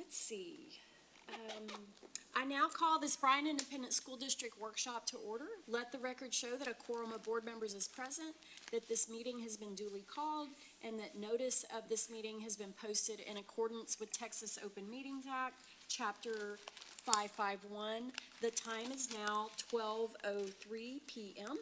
Let's see. I now call this Bryan Independent School District Workshop to order. Let the record show that a quorum of board members is present, that this meeting has been duly called, and that notice of this meeting has been posted in accordance with Texas Open Meetings Act, Chapter 551. The time is now 12:03 p.m.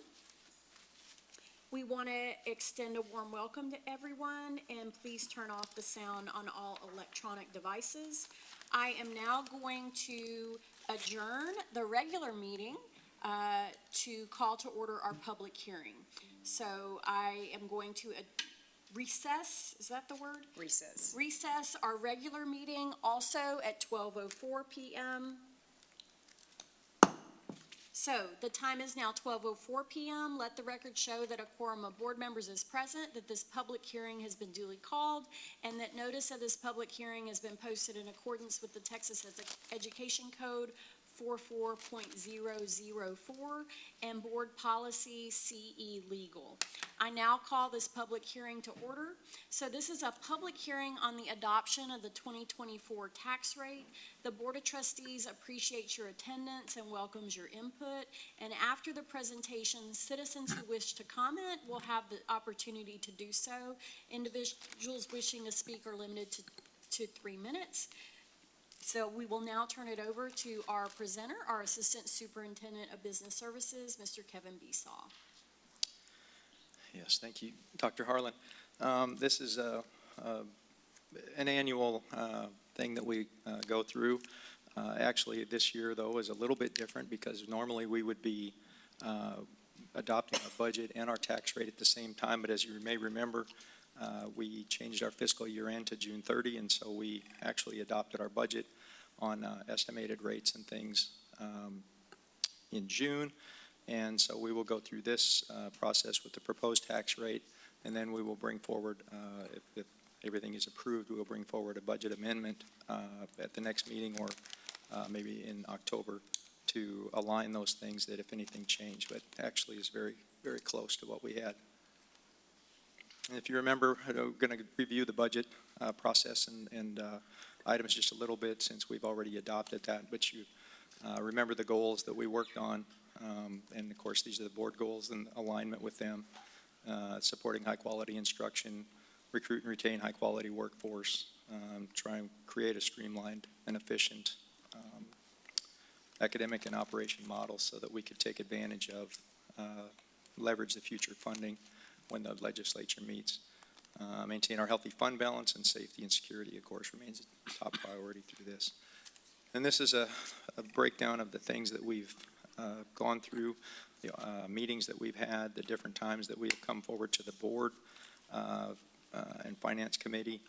We want to extend a warm welcome to everyone, and please turn off the sound on all electronic devices. I am now going to adjourn the regular meeting to call to order our public hearing. So I am going to recess, is that the word? Recess. Recess our regular meeting also at 12:04 p.m. So the time is now 12:04 p.m. Let the record show that a quorum of board members is present, that this public hearing has been duly called, and that notice of this public hearing has been posted in accordance with the Texas Education Code 44.004 and Board Policy CE Legal. I now call this public hearing to order. So this is a public hearing on the adoption of the 2024 tax rate. The Board of Trustees appreciates your attendance and welcomes your input. And after the presentation, citizens who wish to comment will have the opportunity to do so. Individuals wishing to speak are limited to 3 minutes. So we will now turn it over to our presenter, our Assistant Superintendent of Business Services, Mr. Kevin Besaw. Yes, thank you, Dr. Harlan. This is an annual thing that we go through. Actually, this year, though, is a little bit different because normally we would be adopting our budget and our tax rate at the same time, but as you may remember, we changed our fiscal year end to June 30, and so we actually adopted our budget on estimated rates and things in June. And so we will go through this process with the proposed tax rate, and then we will bring forward, if everything is approved, we will bring forward a budget amendment at the next meeting or maybe in October to align those things that if anything changed, but actually is very, very close to what we had. And if you remember, I'm going to review the budget process and items just a little bit since we've already adopted that, but you remember the goals that we worked on. And of course, these are the board goals and alignment with them, supporting high quality instruction, recruit and retain high quality workforce, try and create a streamlined and efficient academic and operation model so that we could take advantage of, leverage the future funding when the legislature meets. Maintain our healthy fund balance, and safety and security, of course, remains a top priority through this. And this is a breakdown of the things that we've gone through, the meetings that we've had, the different times that we've come forward to the board and finance committee.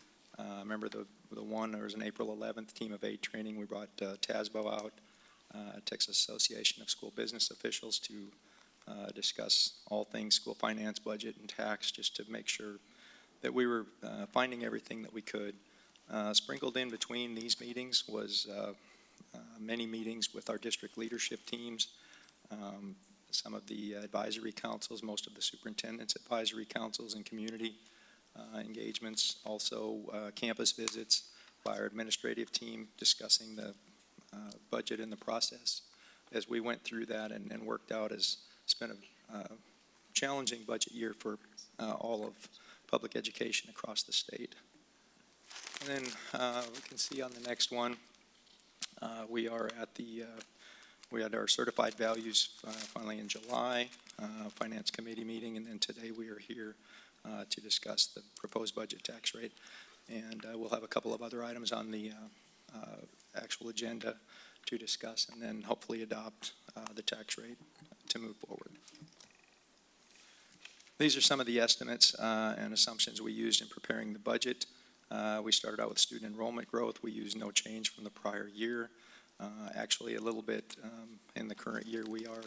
Remember the one, there was an April 11th team of 8 training. We brought TASBO out, Texas Association of School Business Officials, to discuss all things school finance, budget, and tax, just to make sure that we were finding everything that we could. Sprinkled in between these meetings was many meetings with our district leadership teams, some of the advisory councils, most of the superintendent's advisory councils and community engagements, also campus visits by our administrative team discussing the budget and the process as we went through that and worked out. It's been a challenging budget year for all of public education across the state. And then we can see on the next one, we are at we had our certified values finally in July, finance committee meeting, and then today we are here to discuss the proposed budget tax rate. And we'll have a couple of other items on the actual agenda to discuss, and then hopefully adopt the tax rate to move forward. These are some of the estimates and assumptions we used in preparing the budget. We started out with student enrollment growth. We used no change from the prior year. Actually, a little bit in the current year, we are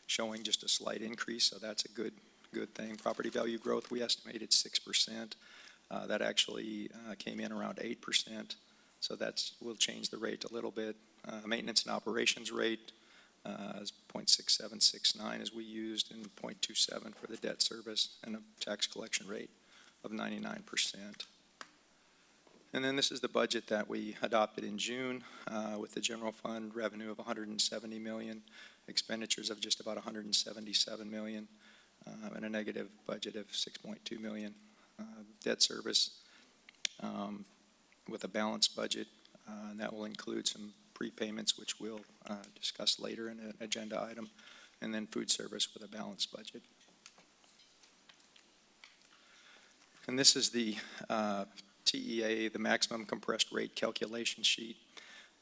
showing just a slight increase, so that's a good thing. Property value growth, we estimated 6%. That actually came in around 8%, so we'll change the rate a little bit. Maintenance and operations rate is 0.6769 as we used, and 0.27 for the debt service, and a tax collection rate of 99%. And then this is the budget that we adopted in June with the general fund revenue of $170 million, expenditures of just about $177 million, and a negative budget of $6.2 million. Debt service with a balanced budget, and that will include some prepayments, which we'll discuss later in an agenda item, and then food service with a balanced budget. And this is the TEA, the maximum compressed rate calculation sheet.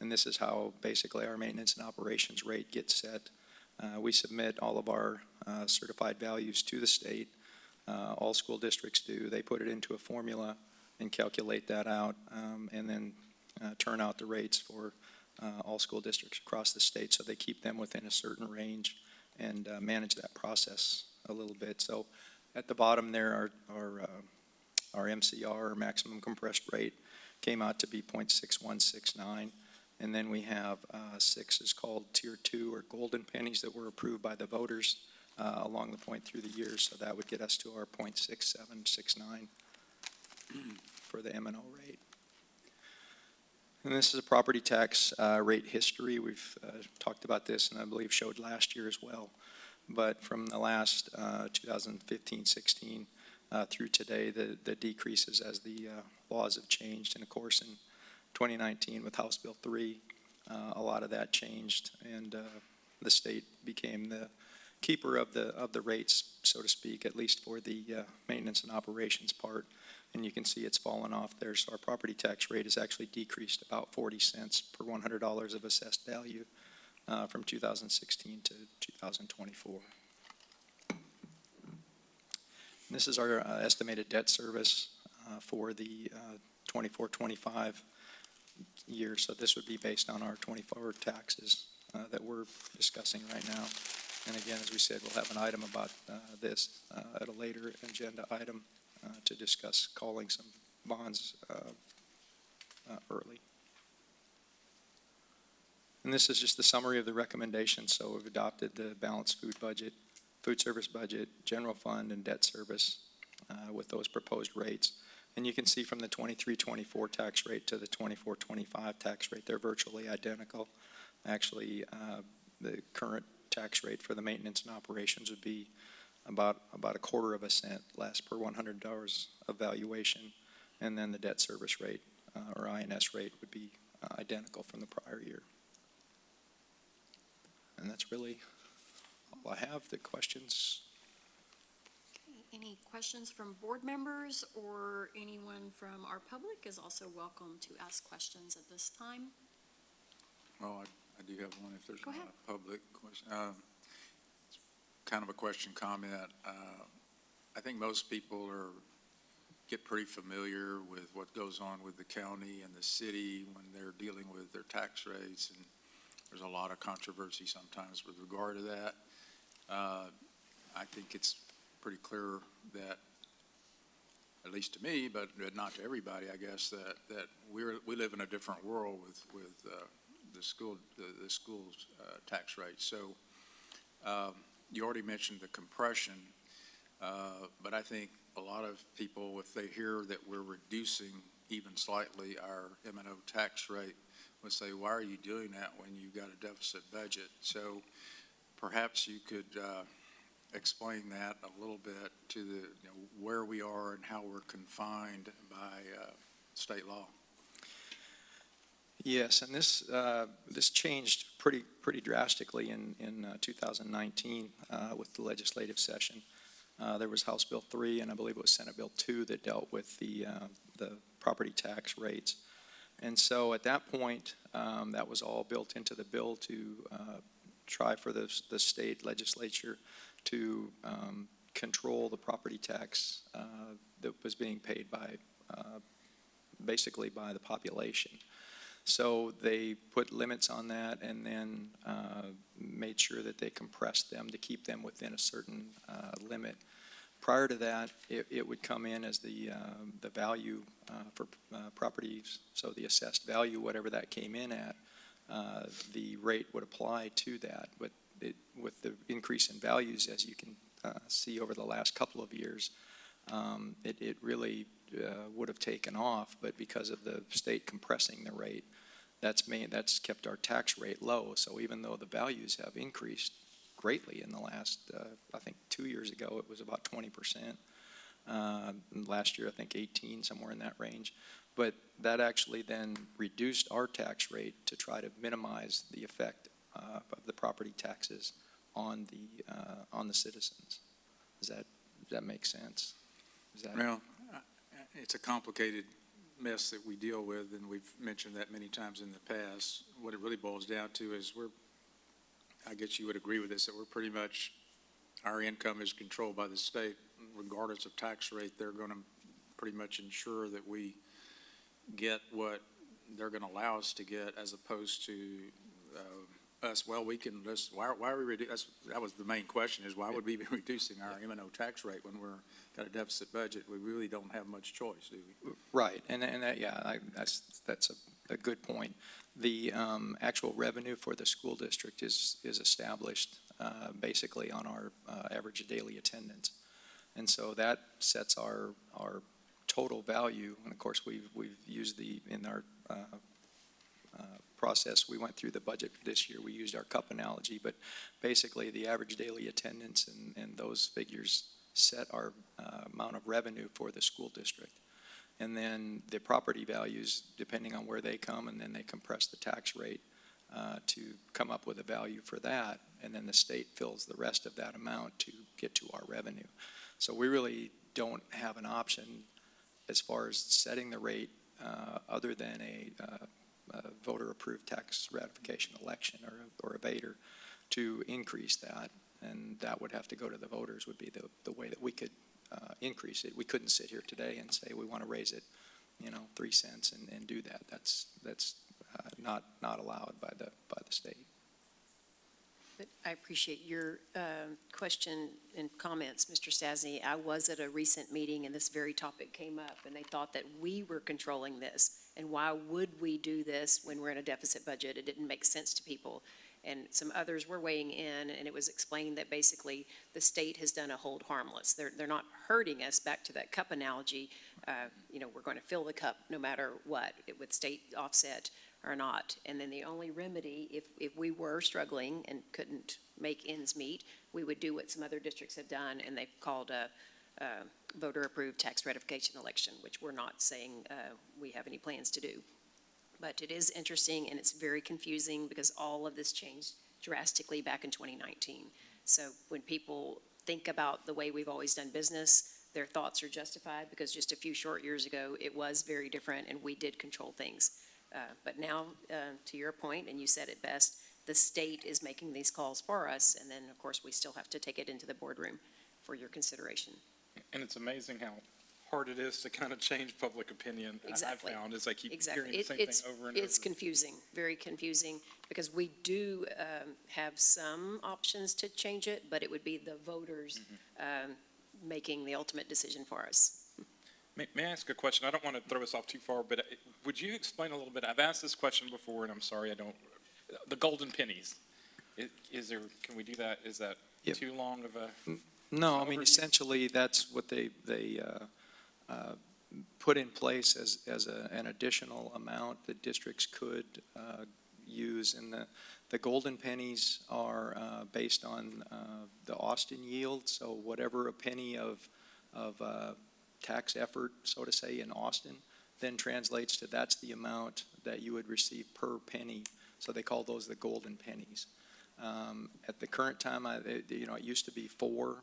And this is how basically our maintenance and operations rate gets set. We submit all of our certified values to the state. All school districts do. They put it into a formula and calculate that out, and then turn out the rates for all school districts across the state, so they keep them within a certain range and manage that process a little bit. So at the bottom there, our MCR, or maximum compressed rate, came out to be 0.6169. And then we have 6 is called Tier 2, or golden pennies, that were approved by the voters along the point through the years. So that would get us to our 0.6769 for the M&O rate. And this is a property tax rate history. We've talked about this, and I believe showed last year as well. But from the last 2015-16 through today, the decreases as the laws have changed. And of course, in 2019 with House Bill 3, a lot of that changed, and the state became the keeper of the rates, so to speak, at least for the maintenance and operations part. And you can see it's fallen off there. So our property tax rate has actually decreased about 40 cents per $100 of assessed value from 2016 to 2024. And this is our estimated debt service for the 24-25 year. So this would be based on our 24 taxes that we're discussing right now. And again, as we said, we'll have an item about this at a later agenda item to discuss calling some bonds early. And this is just the summary of the recommendations. So we've adopted the balanced food budget, food service budget, general fund, and debt service with those proposed rates. And you can see from the 23-24 tax rate to the 24-25 tax rate, they're virtually identical. Actually, the current tax rate for the maintenance and operations would be about a quarter of a cent less per $100 of valuation, and then the debt service rate or INS rate would be identical from the prior year. And that's really all I have. The questions? Okay, any questions from board members, or anyone from our public is also welcome to ask questions at this time. Well, I do have one if there's Go not ahead. a public question. It's kind of a question comment. I think most people get pretty familiar with what goes on with the county and the city when they're dealing with their tax rates, and there's a lot of controversy sometimes with regard to that. I think it's pretty clear that, at least to me, but not to everybody, I guess, that we live in a different world with the school's tax rate. So you already mentioned the compression, but I think a lot of people, if they hear that we're reducing even slightly our M&O tax rate, would say, why are you doing that when you've got a deficit budget? So perhaps you could explain that a little bit to where we are and how we're confined by state law. Yes, and this changed pretty drastically in 2019 with the legislative session. There was House Bill 3, and I believe it was Senate Bill 2 that dealt with the property tax rates. And so at that point, that was all built into the bill to try for the state legislature to control the property tax that was being paid by basically by the population. So they put limits on that, and then made sure that they compressed them to keep them within a certain limit. Prior to that, it would come in as the value for properties, so the assessed value, whatever that came in at, the rate would apply to that. But with the increase in values, as you can see over the last couple of years, it really would have taken off, but because of the state compressing the rate, that's kept our tax rate low. So even though the values have increased greatly in the last, I think 2 years ago, it was about 20%. Last year, I think 18, somewhere in that range. But that actually then reduced our tax rate to try to minimize the effect of the property taxes on the citizens. Does that make sense? Well, it's a complicated mess that we deal with, and we've mentioned that many times in the past. What it really boils down to is I guess you would agree with this, that we're pretty much, our income is controlled by the state. Regardless of tax rate, they're going to pretty much ensure that we get what they're going to allow us to get, as opposed to us. Well, we can just, why are we reducing? That was the main question, is why would we be reducing our M&O tax rate when we're got a deficit budget? We really don't have much choice, do we? Right, and that, yeah, that's a good point. The actual revenue for the school district is established basically on our average daily attendance, and so that sets our total value. And of course, we've used in our process, we went through the budget this year, we used our cup analogy, but basically the average daily attendance and those figures set our amount of revenue for the school district. And then the property values, depending on where they come, and then they compress the tax rate to come up with a value for that, and then the state fills the rest of that amount to get to our revenue. So we really don't have an option as far as setting the rate other than a voter-approved tax ratification election or a Vader to increase that, and that would have to go to the voters, would be the way that we could increase it. We couldn't sit here today and say we want to raise it, 3 cents and do that. That's not allowed by the state. But I appreciate your question and comments, Mr. Stasny. I was at a recent meeting and this very topic came up, and they thought that we were controlling this. And why would we do this when we're in a deficit budget? It didn't make sense to people. And some others were weighing in, and it was explained that basically the state has done a hold harmless. They're not hurting us. Back to that cup analogy, we're going to fill the cup no matter what, with state offset or not. And then the only remedy, if we were struggling and couldn't make ends meet, we would do what some other districts have done, and they've called a voter-approved tax ratification election, which we're not saying we have any plans to do. But it is interesting, and it's very confusing because all of this changed drastically back in 2019. So when people think about the way we've always done business, their thoughts are justified, because just a few short years ago, it was very different and we did control things. But now, to your point, and you said it best, the state is making these calls for us, and then, of course, we still have to take it into the boardroom for your consideration. And it's amazing how hard it is to kind of change public opinion. Exactly. I found as I keep Exactly. hearing the same thing over and over. It's confusing, very confusing, because we do have some options to change it, but it would be the voters making the ultimate decision for us. May I ask a question? I don't want to throw us off too far, but would you explain a little bit? I've asked this question before, and I'm sorry I don't. The golden pennies. Can we do that? Is that too long of a? No, I mean, essentially, that's what they put in place as an additional amount that districts could use. And the golden pennies are based on the Austin yield. So whatever a penny of tax effort, so to say, in Austin, then translates to that's the amount that you would receive per penny. So they call those the golden pennies. At the current time, it used to be 4,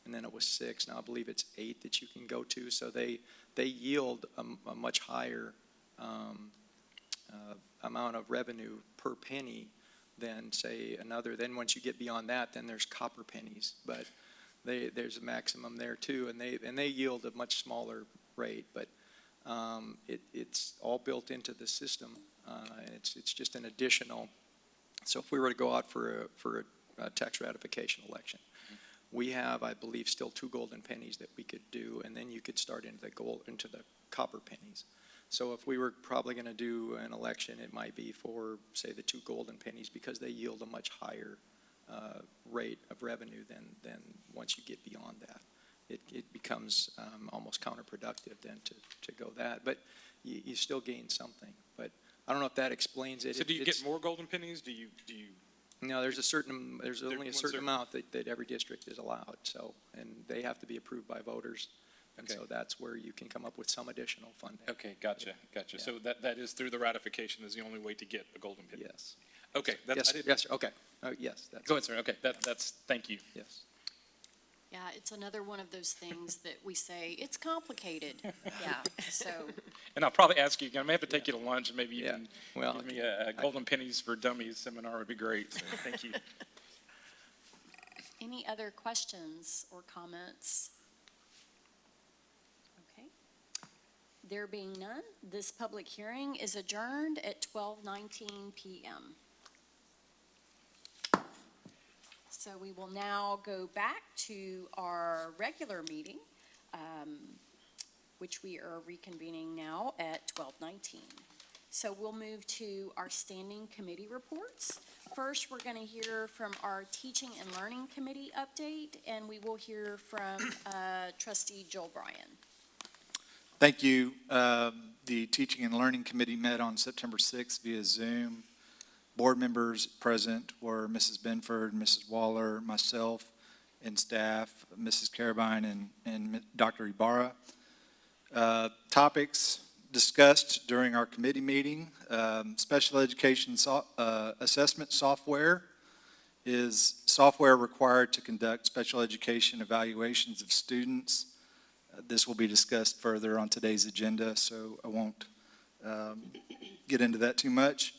and then it was 6. Now I believe it's 8 that you can go to. So they yield a much higher amount of revenue per penny than, say, another. Then once you get beyond that, then there's copper pennies. But there's a maximum there too, and they yield a much smaller rate. But it's all built into the system. It's just an additional. So if we were to go out for a tax ratification election, we have, I believe, still 2 golden pennies that we could do, and then you could start into the copper pennies. So if we were probably going to do an election, it might be for, say, the 2 golden pennies, because they yield a much higher rate of revenue than once you get beyond that. it becomes almost counterproductive then to go that. But you still gain something. But I don't know if that explains it. So do you get more golden pennies? Do you? No, there's only a once certain they're- amount that every district is allowed, so, and they have to be approved by voters. And Okay. so that's where you can come up with some additional funding. Okay, gotcha. Yeah. So that is through the ratification is the only way to get a golden penny? Yes. Okay. Yes, I didn't- yes, sir. Okay. Yes, that's, Go ahead, sir. Okay, that's, thank you. yes. Yeah, it's another one of those things that we say, it's complicated. Yeah, so, And I'll probably ask you again, I may have to take you to lunch, and maybe you Yeah. can Well, give me a Golden Pennies for Dummies seminar would be great, so thank you. any other questions or comments? Okay. There being none, this public hearing is adjourned at 12:19 PM. So we will now go back to our regular meeting, which we are reconvening now at 12:19. So we'll move to our standing committee reports. First, we're going to hear from our Teaching and Learning Committee update, and we will hear from trustee Joel Bryan. Thank you. The Teaching and Learning Committee met on September 6th via Zoom. Board members present were Mrs. Benford, Mrs. Waller, myself, and staff, Mrs. Carabine and Dr. Ibarra. Topics discussed during our committee meeting, special education assessment software is software required to conduct special education evaluations of students. This will be discussed further on today's agenda, so I won't get into that too much.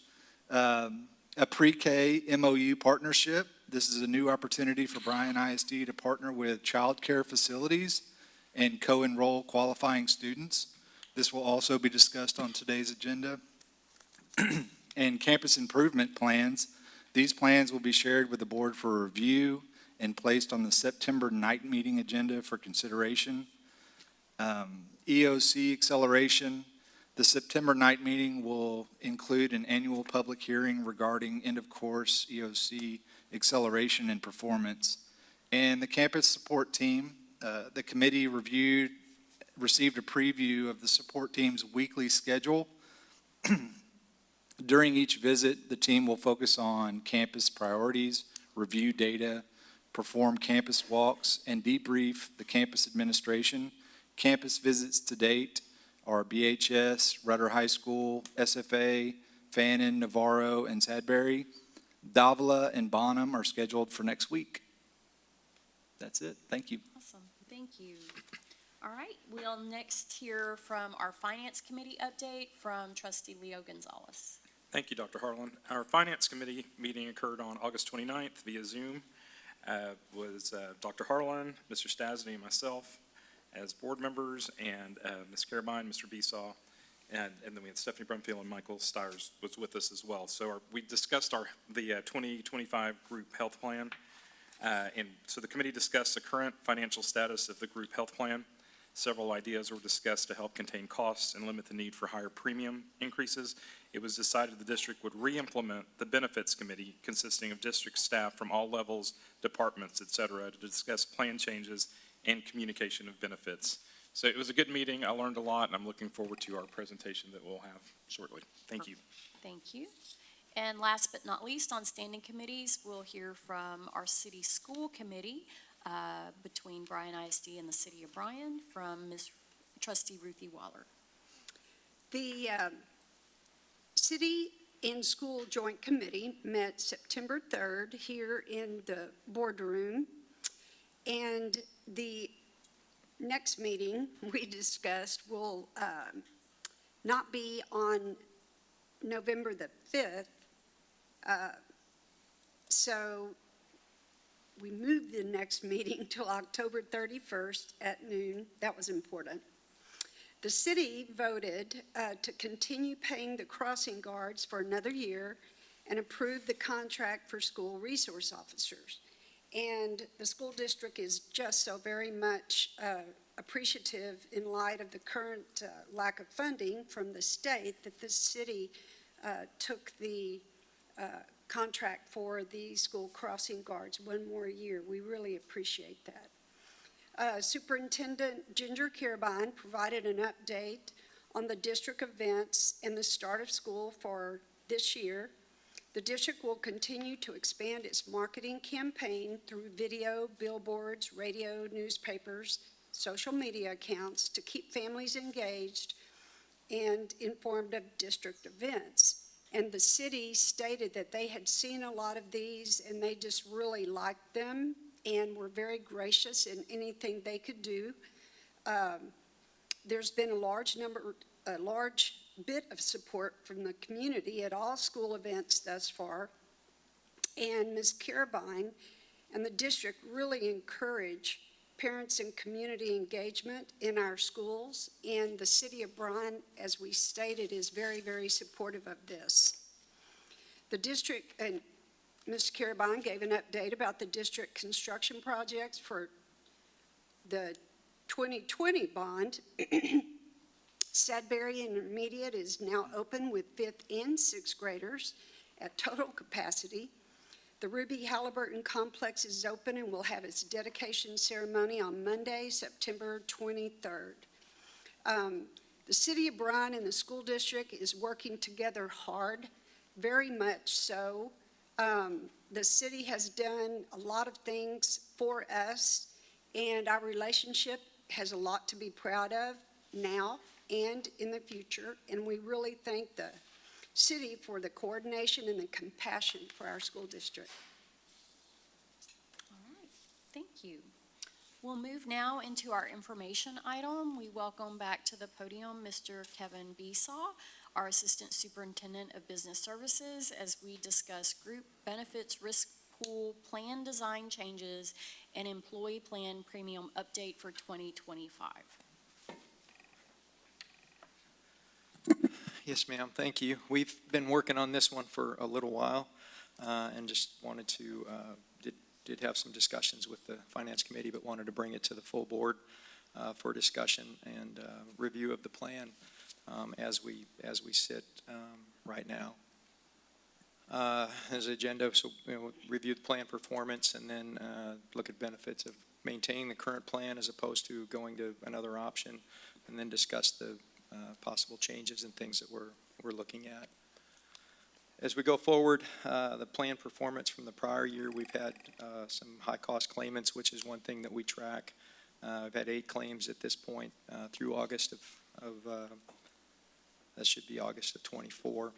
A pre-K MOU partnership. This is a new opportunity for Bryan ISD to partner with child care facilities and co-enroll qualifying students. This will also be discussed on today's agenda. And campus improvement plans. These plans will be shared with the board for review and placed on the September night meeting agenda for consideration. EOC acceleration. The September night meeting will include an annual public hearing regarding end-of-course EOC acceleration and performance. And the campus support team, the committee received a preview of the support team's weekly schedule. During each visit, the team will focus on campus priorities, review data, perform campus walks, and debrief the campus administration. Campus visits to date are BHS, Rudder High School, SFA, Fannin, Navarro, and Sadbury. Davila and Bonham are scheduled for next week. That's it. Thank you. Awesome, thank you. All right, we'll next hear from our Finance Committee update from trustee Leo Gonzalez. Thank you, Dr. Harlan. Our Finance Committee meeting occurred on August 29th via Zoom. Was Dr. Harlan, Mr. Stasny, and myself as board members, and Ms. Carabine, Mr. Besaw, and then we had Stephanie Brumfield and Michael Stiers was with us as well. So we discussed the 2025 group health plan. And so the committee discussed the current financial status of the group health plan. Several ideas were discussed to help contain costs and limit the need for higher premium increases. It was decided the district would re-implement the benefits committee consisting of district staff from all levels, departments, et cetera, to discuss plan changes and communication of benefits. So it was a good meeting. I learned a lot, and I'm looking forward to our presentation that we'll have shortly. Thank you. Thank you. And last but not least, on standing committees, we'll hear from our city school committee between Bryan ISD and the city of Bryan from Ms. Trustee Ruthie Waller. The City and School Joint Committee met September 3rd here in the boardroom. And the next meeting we discussed will not be on November the 5th. So we moved the next meeting to October 31st at noon. That was important. The city voted to continue paying the crossing guards for another year and approved the contract for school resource officers. And the school district is just so very much appreciative in light of the current lack of funding from the state that the city took the contract for the school crossing guards one more year. We really appreciate that. Superintendent Ginger Carabine provided an update on the district events and the start of school for this year. The district will continue to expand its marketing campaign through video, billboards, radio, newspapers, social media accounts to keep families engaged and informed of district events. And the city stated that they had seen a lot of these and they just really liked them and were very gracious in anything they could do. There's been a large bit of support from the community at all school events thus far. And Ms. Carabine and the district really encourage parents and community engagement in our schools. And the city of Bryan, as we stated, is very, very supportive of this. The district, and Ms. Carabine gave an update about the district construction projects for the 2020 bond. Sadberry Intermediate is now open with 5th and 6th graders at total capacity. The Ruby Halliburton Complex is open and will have its dedication ceremony on Monday, September 23rd. The city of Bryan and the school district is working together hard, very much so. The city has done a lot of things for us, and our relationship has a lot to be proud of now and in the future, and we really thank the city for the coordination and the compassion for our school district. All right, thank you. We'll move now into our information item. We welcome back to the podium Mr. Kevin Besaw, our Assistant Superintendent of Business Services, as we discuss group benefits risk pool plan design changes and employee plan premium update for 2025. Yes, ma'am. Thank you. We've been working on this one for a little while, and just wanted to, did have some discussions with the Finance Committee, but wanted to bring it to the full board for discussion and review of the plan as we sit right now. As an agenda, so review the plan performance and then look at benefits of maintaining the current plan as opposed to going to another option, and then discuss the possible changes and things that we're looking at. As we go forward, the plan performance from the prior year, we've had some high-cost claimants, which is one thing that we track. I've had 8 claims at this point through August of that should be August of 24,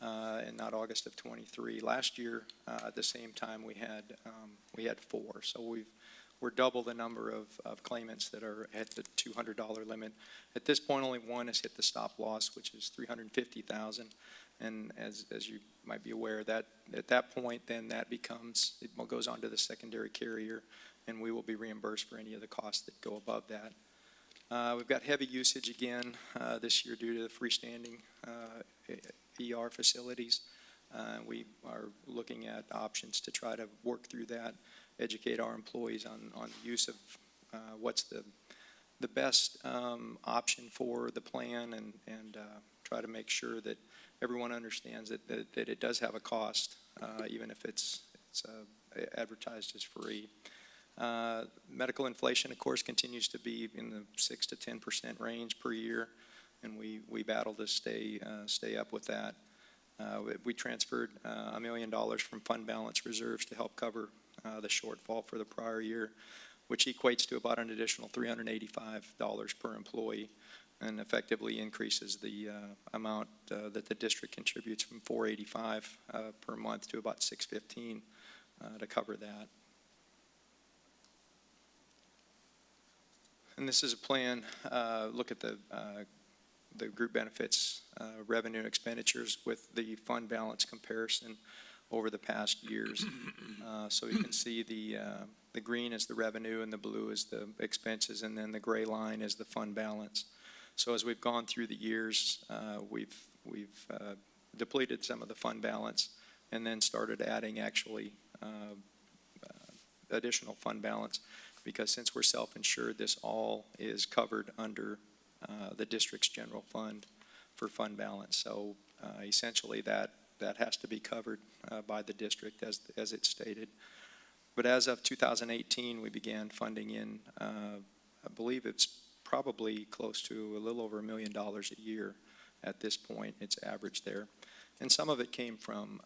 and not August of 23. Last year, at the same time, we had 4. So we're double the number of claimants that are at the $200 limit. At this point, only one has hit the stop loss, which is $350,000. And as you might be aware, that at that point, then that becomes, it goes on to the secondary carrier, and we will be reimbursed for any of the costs that go above that. We've got heavy usage again this year due to the freestanding ER facilities. We are looking at options to try to work through that, educate our employees on the use of what's the best option for the plan, and try to make sure that everyone understands that it does have a cost, even if it's advertised as free. Medical inflation, of course, continues to be in the 6 to 10% range per year, and we battle to stay up with that. We transferred $1 million from fund balance reserves to help cover the shortfall for the prior year, which equates to about an additional $385 per employee, and effectively increases the amount that the district contributes from $485 per month to about $615 to cover that. And this is a plan, look at the group benefits revenue and expenditures with the fund balance comparison over the past years. So you can see the green is the revenue and the blue is the expenses, and then the gray line is the fund balance. So as we've gone through the years, we've depleted some of the fund balance and then started adding actually additional fund balance, because since we're self-insured, this all is covered under the district's general fund for fund balance. So essentially that has to be covered by the district as it's stated. But as of 2018, we began funding in, I believe it's probably close to a little over $1 million a year at this point. It's average there. And some of it came from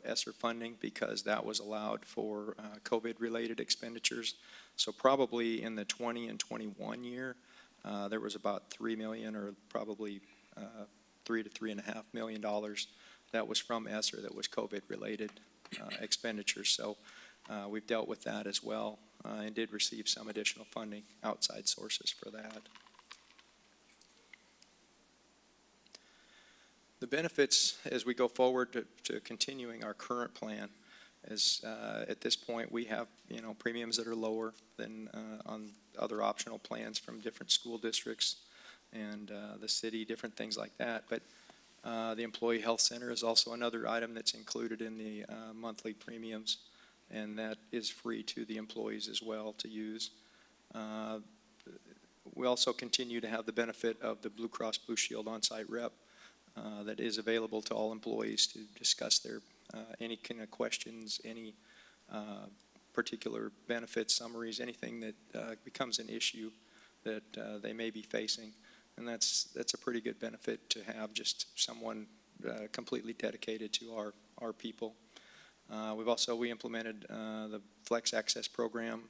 ESSER funding because that was allowed for COVID-related expenditures. So probably in the 20 and 21 year, there was about $3 million or probably $3 to $3.5 million that was from ESSER that was COVID-related expenditures. So we've dealt with that as well and did receive some additional funding, outside sources for that. The benefits as we go forward to continuing our current plan is at this point we have premiums that are lower than on other optional plans from different school districts and the city, different things like that. But the Employee Health Center is also another item that's included in the monthly premiums, and that is free to the employees as well to use. We also continue to have the benefit of the Blue Cross Blue Shield on-site rep that is available to all employees to discuss their any kind of questions, any particular benefit summaries, anything that becomes an issue that they may be facing. And that's a pretty good benefit to have, just someone completely dedicated to our people. We implemented the Flex Access program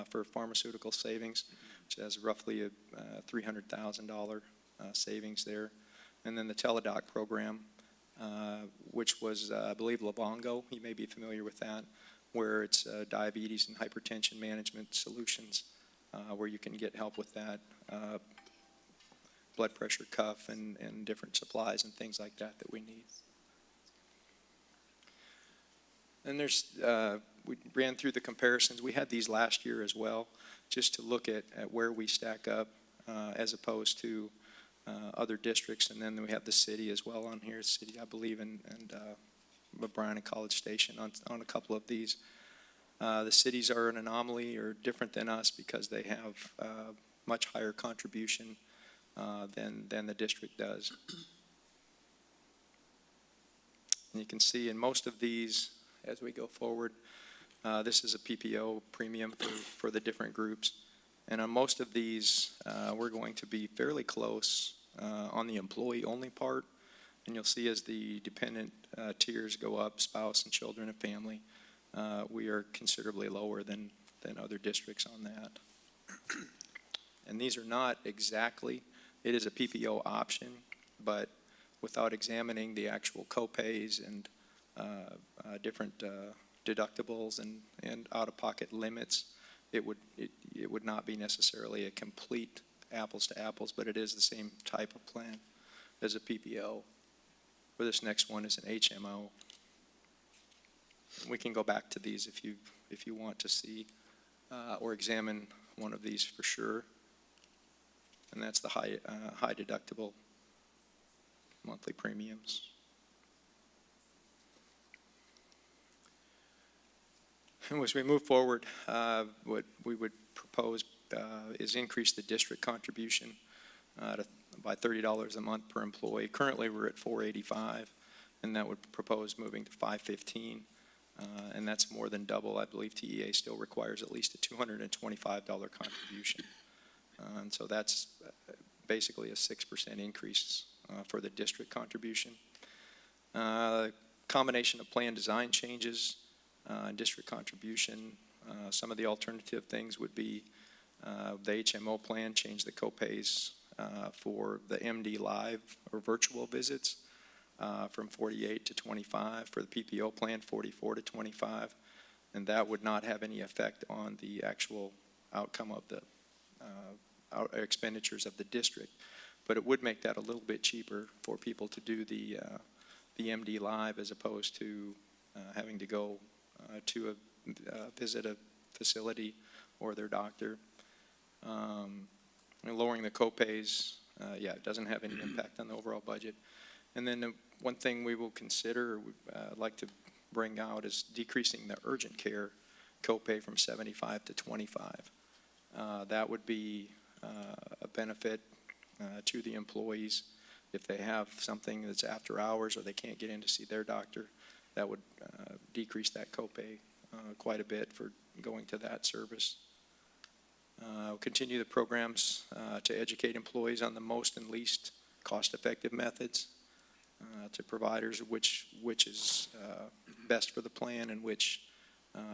for pharmaceutical savings, which has roughly a $300,000 savings there. And then the Teledoc program, which was, I believe, Livongo. You may be familiar with that, where it's diabetes and hypertension management solutions, where you can get help with that, blood pressure cuff and different supplies and things like that we need. And we ran through the comparisons. We had these last year as well, just to look at where we stack up as opposed to other districts. And then we have the city as well on here, city, I believe, and Bryan and College Station on a couple of these. The cities are an anomaly or different than us because they have much higher contribution than the district does. And you can see in most of these, as we go forward, this is a PPO premium for the different groups. And on most of these, we're going to be fairly close on the employee-only part. And you'll see as the dependent tiers go up, spouse and children and family, we are considerably lower than other districts on that. And these are not exactly, it is a PPO option, but without examining the actual copays and different deductibles and out-of-pocket limits, it would not be necessarily a complete apples to apples, but it is the same type of plan as a PPO. Where this next one is an HMO. We can go back to these if you want to see or examine one of these for sure. And that's the high deductible monthly premiums. And as we move forward, what we would propose is increase the district contribution by $30 a month per employee. Currently, we're at $485, and that would propose moving to $515, and that's more than double. I believe TEA still requires at least a $225 contribution, and so that's basically a 6% increase for the district contribution. Combination of plan design changes, district contribution. Some of the alternative things would be the HMO plan, change the copays for the MD Live or virtual visits from 48 to 25. For the PPO plan, 44 to 25. And that would not have any effect on the actual outcome of the expenditures of the district. But it would make that a little bit cheaper for people to do the MD Live as opposed to having to go to visit a facility or their doctor. And lowering the copays, it doesn't have any impact on the overall budget. And then the one thing we will consider, or like to bring out, is decreasing the urgent care copay from 75 to 25. That would be a benefit to the employees if they have something that's after hours or they can't get in to see their doctor. That would decrease that copay quite a bit for going to that service. We'll continue the programs to educate employees on the most and least cost-effective methods to providers, which is best for the plan and which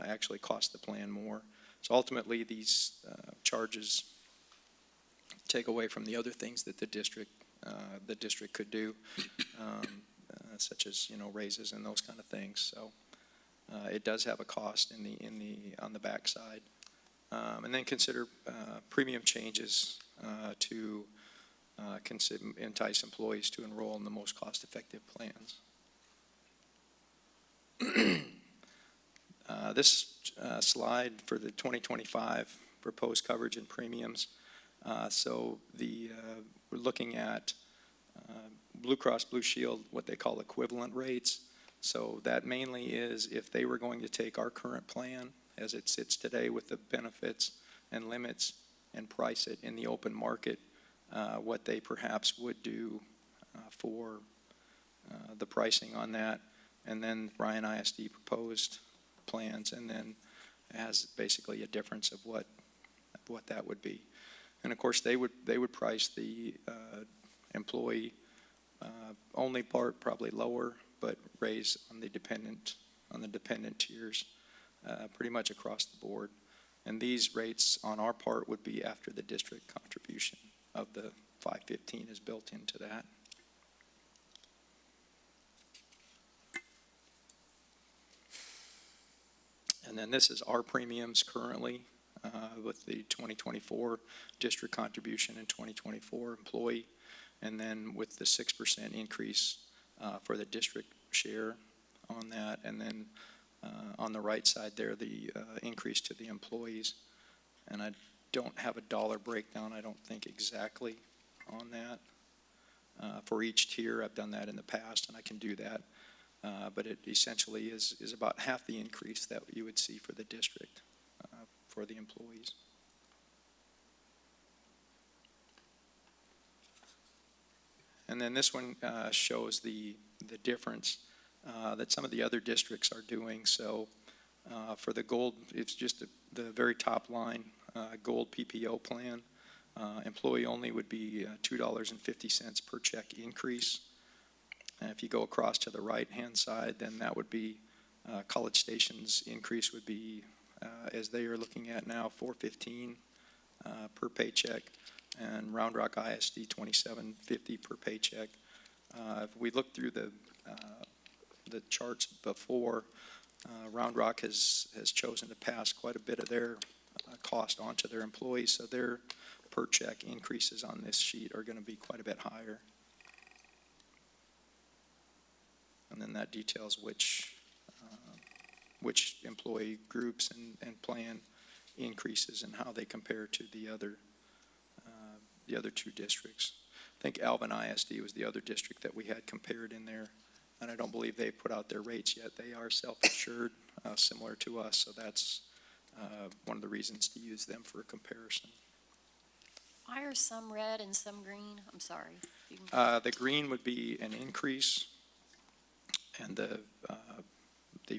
actually cost the plan more. So ultimately, these charges take away from the other things that the district could do, such as raises and those kind of things. So it does have a cost on the backside. And then consider premium changes to entice employees to enroll in the most cost-effective plans. This slide for the 2025 proposed coverage and premiums. So we're looking at Blue Cross Blue Shield, what they call equivalent rates. So that mainly is if they were going to take our current plan as it sits today with the benefits and limits and price it in the open market, what they perhaps would do for the pricing on that. And then Bryan ISD proposed plans, and then it has basically a difference of what that would be. And of course, they would price the employee only part probably lower, but raise on the dependent tiers pretty much across the board. And these rates on our part would be after the district contribution of the 515 is built into that. And then this is our premiums currently with the 2024 district contribution and 2024 employee, and then with the 6% increase for the district share on that, and then on the right side there, the increase to the employees. And I don't have a dollar breakdown, I don't think exactly on that. For each tier, I've done that in the past, and I can do that. But it essentially is about half the increase that you would see for the district for the employees. And then this one shows the difference that some of the other districts are doing. So for the gold, it's just the very top line, gold PPO plan. Employee only would be $2.50 per check increase. And if you go across to the right-hand side, then that would be College Station's increase would be, as they are looking at now, $4.15 per paycheck, and Round Rock ISD $27.50 per paycheck. If we look through the charts before, Round Rock has chosen to pass quite a bit of their cost onto their employees, so their per check increases on this sheet are going to be quite a bit higher. And then that details which employee groups and plan increases and how they compare to the other two districts. I think Alvin ISD was the other district that we had compared in there, and I don't believe they've put out their rates yet. They are self-insured, similar to us, so that's one of the reasons to use them for a comparison. Why are some red and some green? I'm sorry. You can- The green would be an increase, and the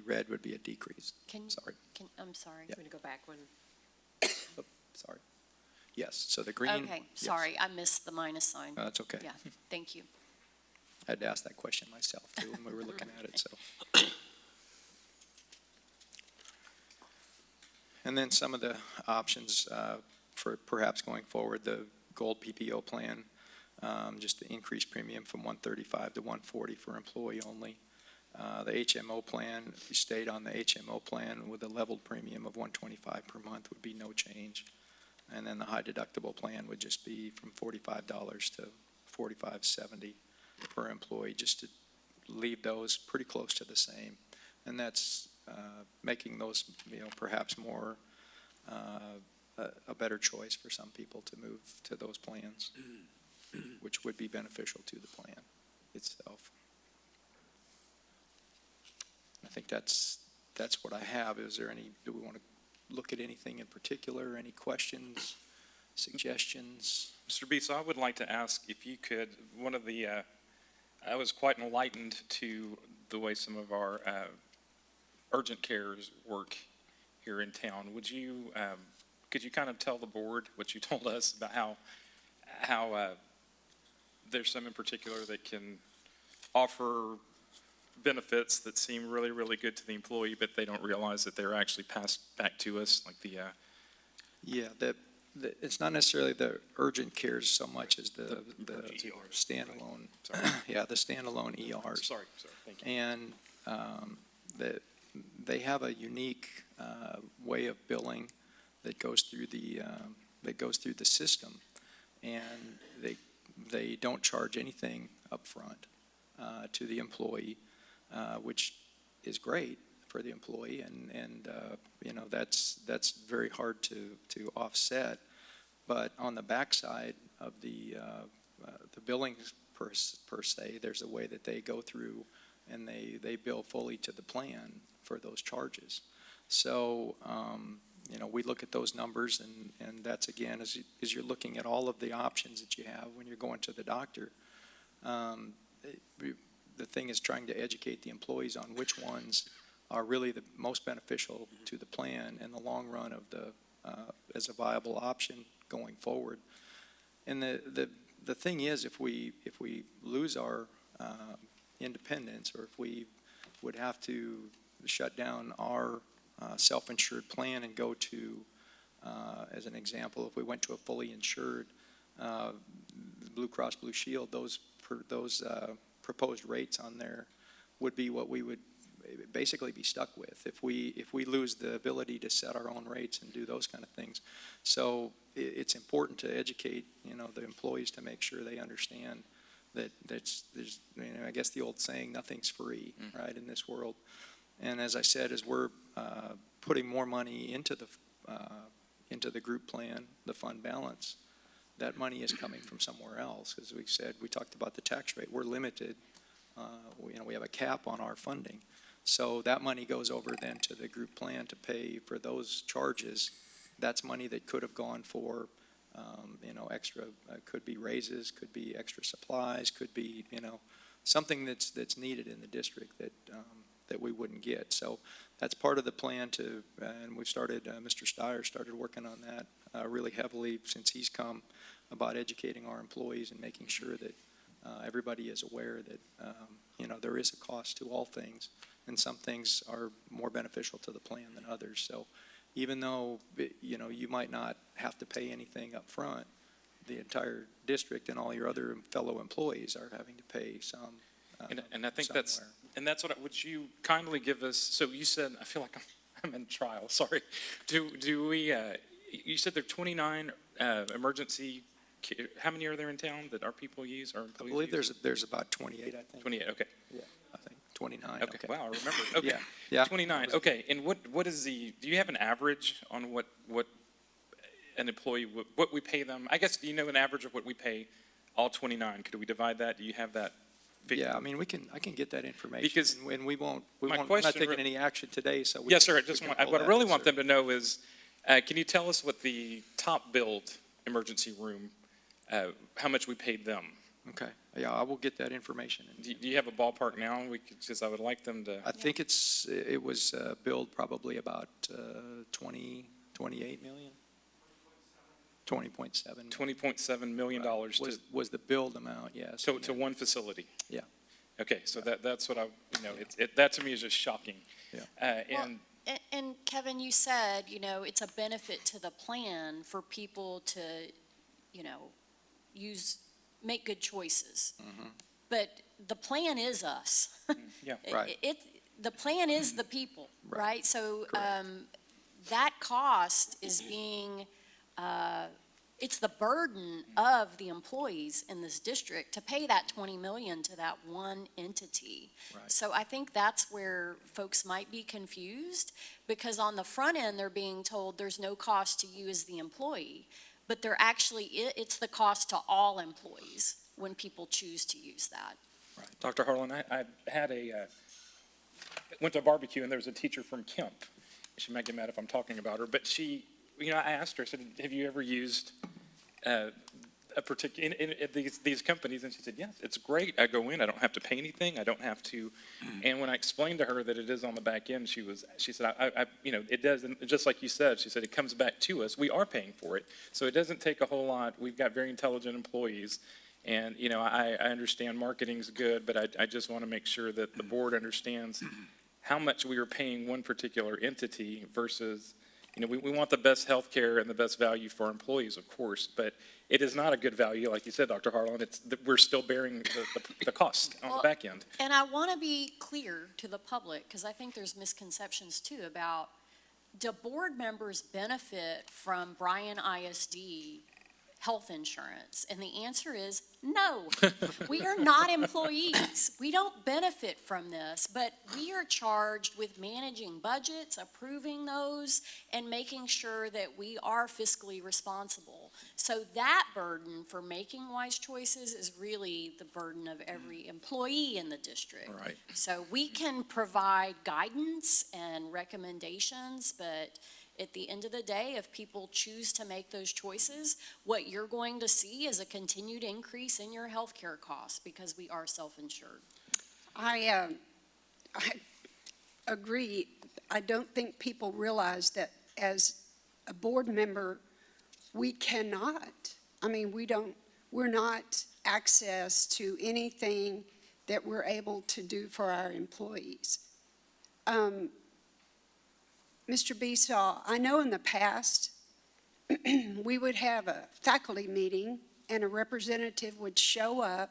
red would be a decrease. Sorry. I'm sorry. Yeah. I'm going to go back one. Oh, sorry. Yes, so the green. Okay, yes. sorry, I missed the minus sign. That's okay. Yeah, thank you. I had to ask that question myself too when we were looking at it, so. And then some of the options for perhaps going forward, the gold PPO plan, just the increased premium from $135 to $140 for employee only. The HMO plan, if you stayed on the HMO plan with a leveled premium of $125 per month would be no change. And then the high deductible plan would just be from $45 to $45.70 per employee, just to leave those pretty close to the same. And that's making those, perhaps more a better choice for some people to move to those plans, which would be beneficial to the plan itself. I think that's what I have. Is there do we want to look at anything in particular? Any questions, suggestions? Mr. Beese, I would like to ask if you could, I was quite enlightened to the way some of our urgent cares work here in town. Would you, could you kind of tell the board what you told us about how there's some in particular that can offer benefits that seem really, really good to the employee, but they don't realize that they're actually passed back to us, like the, Yeah, it's not necessarily the urgent cares so much as the ERs, standalone, sorry, yeah, the standalone ERs. sorry, thank you. And they have a unique way of billing that goes through the system, and they don't charge anything upfront to the employee, which is great for the employee, and you know, that's very hard to offset. But on the backside of the billings per se, there's a way that they go through and they bill fully to the plan for those charges. So, you know, we look at those numbers, and that's, again, as you're looking at all of the options that you have when you're going to the doctor, the thing is trying to educate the employees on which ones are really the most beneficial to the plan in the long run of as a viable option going forward. And the thing is, if we lose our independence, or if we would have to shut down our self-insured plan and go to, as an example, if we went to a fully insured Blue Cross Blue Shield, those proposed rates on there would be what we would basically be stuck with if we lose the ability to set our own rates and do those kind of things. So it's important to educate, you know, the employees to make sure they understand that there's, you know, I guess the old saying, nothing's free, right, in this world. And as I said, as we're putting more money into the group plan, the fund balance, that money is coming from somewhere else. As we said, we talked about the tax rate. We're limited. You know, we have a cap on our funding. So that money goes over then to the group plan to pay for those charges. That's money that could have gone for, you know, extra, could be raises, could be extra supplies, could be, you know, something that's needed in the district that we wouldn't get. So that's part of the plan to, and we've started, Mr. Steyer started working on that really heavily since he's come, about educating our employees and making sure that everybody is aware that, you know, there is a cost to all things, and some things are more beneficial to the plan than others. So even though, you know, you might not have to pay anything up front, the entire district and all your other fellow employees are having to pay some. And I think somewhere. that's what, would you kindly give us, so you said, I feel like I'm in trial, sorry. Do we, you said there are 29 emergency, how many are there in town that our people use, our employees I believe use? there's about 28, I think. 28, okay. Yeah, I think 29. Okay, wow, I remember, okay. Yeah, yeah. 29, okay, and what is do you have an average on what an employee, what we pay them? I guess, do you know an average of what we pay all 29? Could we divide that? Do you have that figure? Yeah, I mean, I can get that information. Because and we're not question taking any action today, so. Yes, sir, what I really want them. them to know is, can you tell us what the top billed emergency room, how much we paid them? Okay, yeah, I will get that information. Do you have a ballpark now? Because I would like them to. I think it was billed probably about 28 million. 20.7. $20.7 million was the billed amount, yes. to one facility? Yeah. Okay, so that's what I, you know, that to me is just shocking. Yeah. And And Kevin, you said, you know, it's a benefit to the plan for people to, you know, make good choices. But the plan is us. yeah, Right. The plan is the people, Right. right? So, Correct. that cost is being, it's the burden of the employees in this district to pay that 20 million to that one entity. Right. So I think that's where folks might be confused, because on the front end, they're being told there's no cost to you as the employee, but there actually, it's the cost to all employees when people choose to use that. Dr. Harlan, I had went to a barbecue and there was a teacher from Kemp. She might get mad if I'm talking about her, but she, you know, I asked her, I said, have you ever used a particular, in these companies, and she said, yes, it's great. I go in, I don't have to pay anything, I don't have to. And when I explained to her that it is on the back end, she said, it does, and just like you said, she said, it comes back to us. We are paying for it. So it doesn't take a whole lot. We've got very intelligent employees. And, I understand marketing's good, but I just want to make sure that the board understands how much we are paying one particular entity versus, we want the best health care and the best value for our employees, of course, but it is not a good value, like you said, Dr. Harlan. We're still bearing the cost on the back end. And I want to be clear to the public, because I think there's misconceptions too about, do board members benefit from Bryan ISD health insurance? And the answer is no. We are not employees. We don't benefit from this, but we are charged with managing budgets, approving those, and making sure that we are fiscally responsible. So that burden for making wise choices is really the burden of every employee in the district. Right. So we can provide guidance and recommendations, but at the end of the day, if people choose to make those choices, what you're going to see is a continued increase in your health care costs because we are self-insured. I agree. I don't think people realize that as a board member, we cannot, we're not access to anything that we're able to do for our employees. Mr. Besaw, I know in the past, we would have a faculty meeting and a representative would show up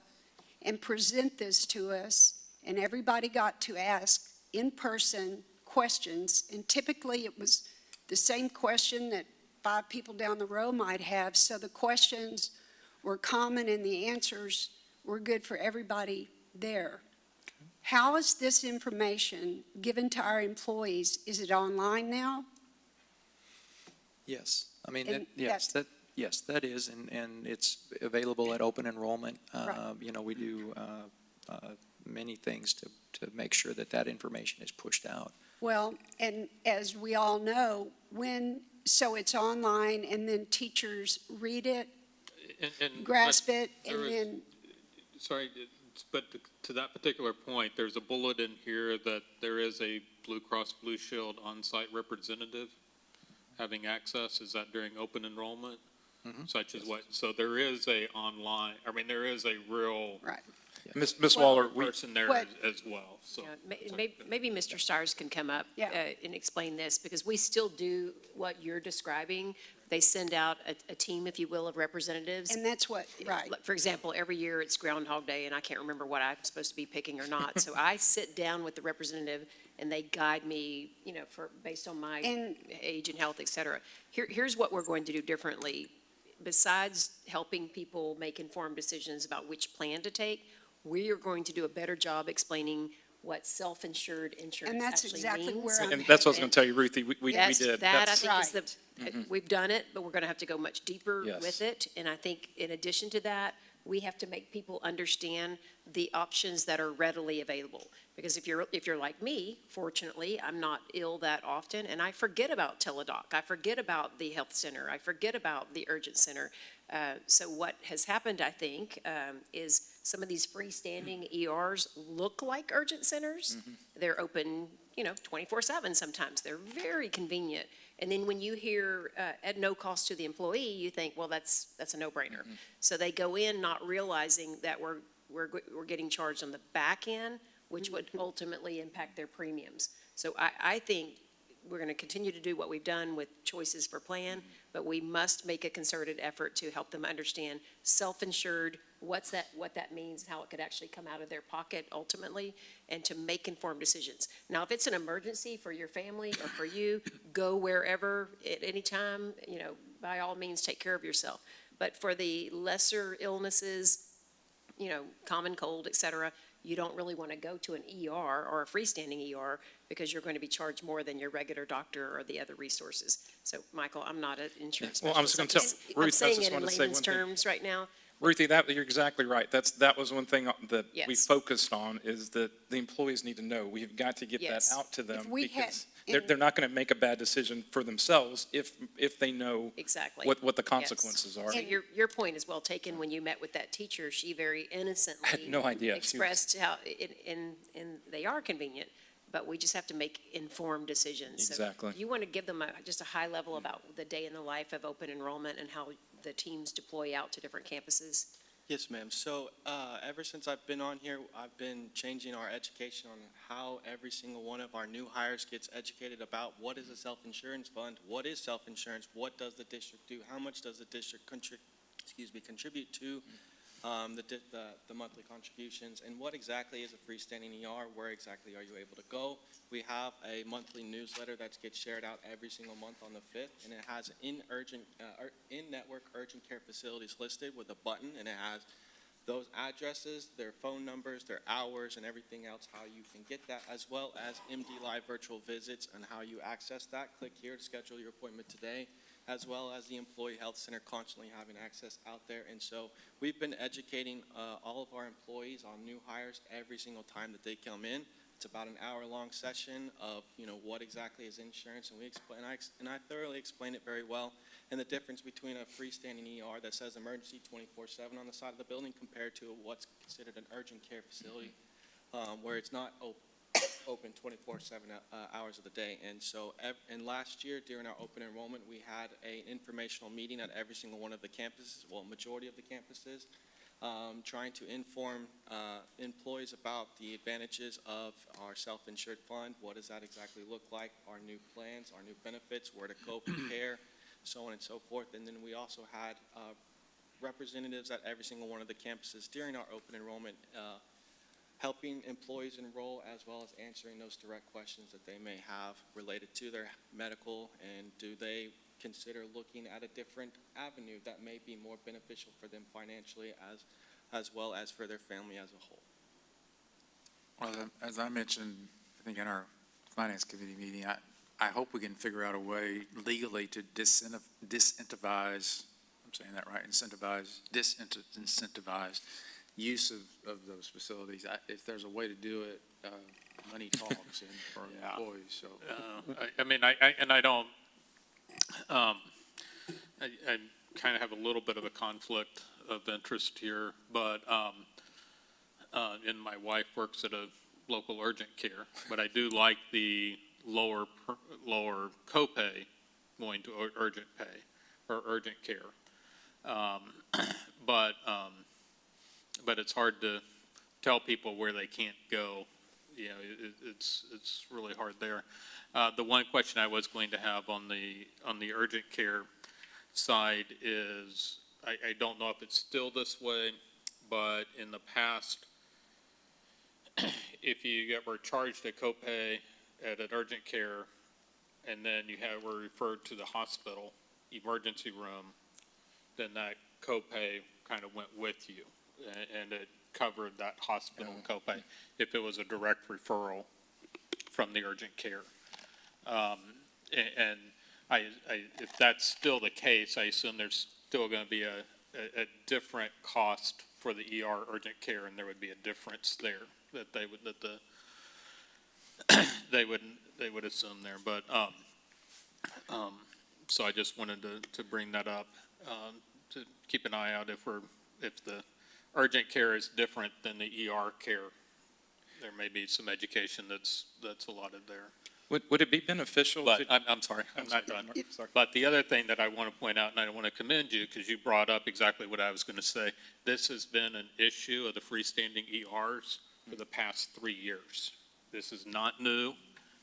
and present this to us, and everybody got to ask in-person questions, and typically it was the same question that 5 people down the row might have, so the questions were common and the answers were good for everybody there. How is this information given to our employees? Is it online now? Yes, And yes, that is, and it's available at open enrollment. Right. We do many things to make sure that information is pushed out. Well, and as we all know, so it's online and then teachers read it, grasp it, and then. Sorry, but to that particular point, there's a bullet in here that there is a Blue Cross Blue Shield on-site representative having access. Is that during open enrollment? Such as what? So there is a online, there is a real Right. Ms. Waller, person there What- as well. So Maybe Mr. Stars can come up Yeah. and explain this, because we still do what you're describing. They send out a team, if you will, of representatives. And that's what, right. For example, every year it's Groundhog Day, and I can't remember what I'm supposed to be picking or not. So I sit down with the representative, and they guide me, based on my age and health, et cetera. Here's what we're going to do differently. Besides helping people make informed decisions about which plan to take, we are going to do a better job explaining what self-insured insurance And that's actually exactly means. where I'm and that's what I was going to tell you, Ruthie. We did. That, I That's- think, is the, we've done it, but we're going to have to go much deeper Yes. with it. And I think in addition to that, we have to make people understand the options that are readily available. Because if you're like me, fortunately, I'm not ill that often, and I forget about Teladoc. I forget about the health center. I forget about the urgent center. So what has happened, I think, is some of these freestanding ERs look like urgent centers. They're open, 24/7 sometimes. They're very convenient. And then when you hear at no cost to the employee, you think, well, that's a no-brainer. So they go in not realizing that we're getting charged on the back end, which would ultimately impact their premiums. So I think we're going to continue to do what we've done with choices for plan, but we must make a concerted effort to help them understand self-insured, what that means, how it could actually come out of their pocket ultimately, and to make informed decisions. Now, if it's an emergency for your family or for you, go wherever at any time, by all means, take care of yourself. But for the lesser illnesses, common cold, et cetera, you don't really want to go to an ER or a freestanding ER because you're going to be charged more than your regular doctor or the other resources. So, Michael, I'm not an insurance Well, I was specialist. going to tell Ruth, I I'm saying just it in wanted to say layman's one thing. terms right now, Ruthie, you're exactly right. That was one thing that we Yes. focused on, is that the employees need to know. We've got to get that Yes. out to them, If we had- because they're not going to make a bad decision for themselves if they know Exactly. what the Yes. consequences are. So your point is well taken. When you met with that teacher, she very innocently I had no idea. She was- expressed how, and they are convenient, but we just have to make informed decisions. So Exactly. you want to give them just a high level about the day in the life of open enrollment and how the teams deploy out to different campuses? Yes, ma'am. So ever since I've been on here, I've been changing our education on how every single one of our new hires gets educated about what is a self-insurance fund, what is self-insurance, what does the district do, how much does the district contribute to the monthly contributions, and what exactly is a freestanding ER, where exactly are you able to go. We have a monthly newsletter that gets shared out every single month on the 5th, and it has in-network urgent care facilities listed with a button, and it has those addresses, their phone numbers, their hours, and everything else, how you can get that, as well as MD Live virtual visits and how you access that. Click here to schedule your appointment today, as well as the Employee Health Center constantly having access out there. And so we've been educating all of our employees on new hires every single time that they come in. It's about an hour-long session of, what exactly is insurance, and I thoroughly explain it very well, and the difference between a freestanding ER that says emergency 24/7 on the side of the building compared to what's considered an urgent care facility, where it's not open 24/7 hours of the day. And so, and last year during our open enrollment, we had an informational meeting at every single one of the campuses, well, majority of the campuses, trying to inform employees about the advantages of our self-insured fund. What does that exactly look like? Our new plans, our new benefits, where to go for care, so on and so forth. And then we also had representatives at every single one of the campuses during our open enrollment, helping employees enroll, as well as answering those direct questions that they may have related to their medical, and do they consider looking at a different avenue that may be more beneficial for them financially, as well as for their family as a whole. Well, as I mentioned, I think in our finance committee meeting, I hope we can figure out a way legally to disincentivize, I'm saying that right, disincentivize use of those facilities. If there's a way to do it, money talks and for employees, so. I kind of have a little bit of a conflict of interest here, but, and my wife works at a local urgent care, but I do like the lower copay going to urgent pay or urgent care. But it's hard to tell people where they can't go. It's really hard there. The one question I was going to have on the urgent care side is, I don't know if it's still this way, but in the past, if you were charged a copay at an urgent care, and then were referred to the hospital emergency room, then that copay kind of went with you, and it covered that hospital copay if it was a direct referral from the urgent care. And if that's still the case, I assume there's still going to be a different cost for the ER urgent care, and there would be a difference there that they would assume there. But so I just wanted to bring that up, to keep an eye out if the urgent care is different than the ER care. There may be some education that's allotted there. Would it be beneficial But to? I'm sorry, I'm not done. But the other thing that I want to point out, and I want to commend you, because you brought up exactly what I was going to say, this has been an issue of the freestanding ERs for the past 3 years. This is not new.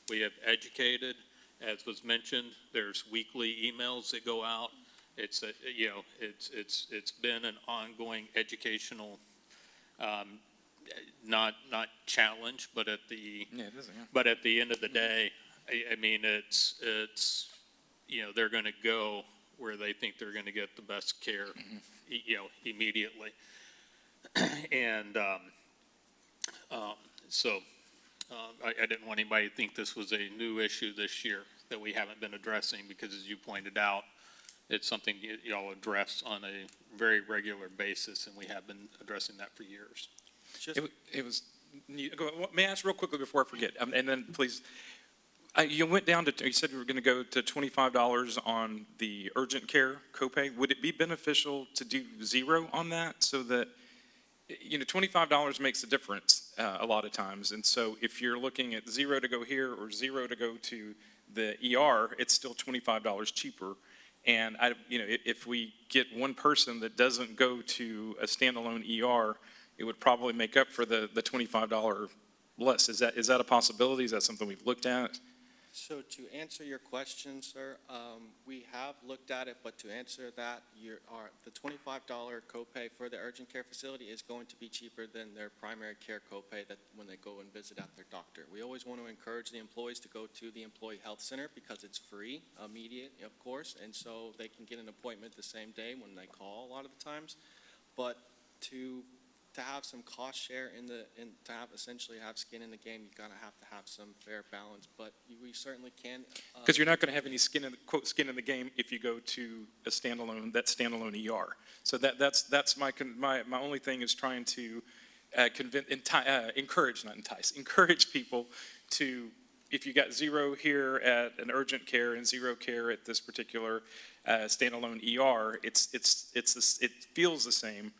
We have educated, as was mentioned, there's weekly emails that go out. It's been an ongoing educational, not challenge, but at the end of the day, I mean, it's they're going to go where they think they're going to get the best care, immediately. And so I didn't want anybody to think this was a new issue this year that we haven't been addressing, because as you pointed out, it's something y'all address on a very regular basis, and we have been addressing that for years. Just, It was, may I ask real quickly before I forget? And then please, you went down to, you said you were going to go to $25 on the urgent care copay. Would it be beneficial to do 0 on that so that, $25 makes a difference a lot of times. And so if you're looking at 0 to go here or 0 to go to the ER, it's still $25 cheaper. And if we get one person that doesn't go to a standalone ER, it would probably make up for the $25 less. Is that a possibility? Is that something we've looked at? so to answer your question, sir, we have looked at it, but to answer that, the $25 copay for the urgent care facility is going to be cheaper than their primary care copay that when they go and visit at their doctor. We always want to encourage the employees to go to the employee health center because it's free, immediate, of course, and so they can get an appointment the same day when they call a lot of the times. But to have some cost share to essentially have skin in the game, you're gonna have to have some fair balance, but we certainly can. Because you're not going to have any skin in the game if you go to a standalone ER. So that's my only thing is trying to encourage people to, if you got 0 here at an urgent care and 0 care at this particular standalone ER, it feels the same.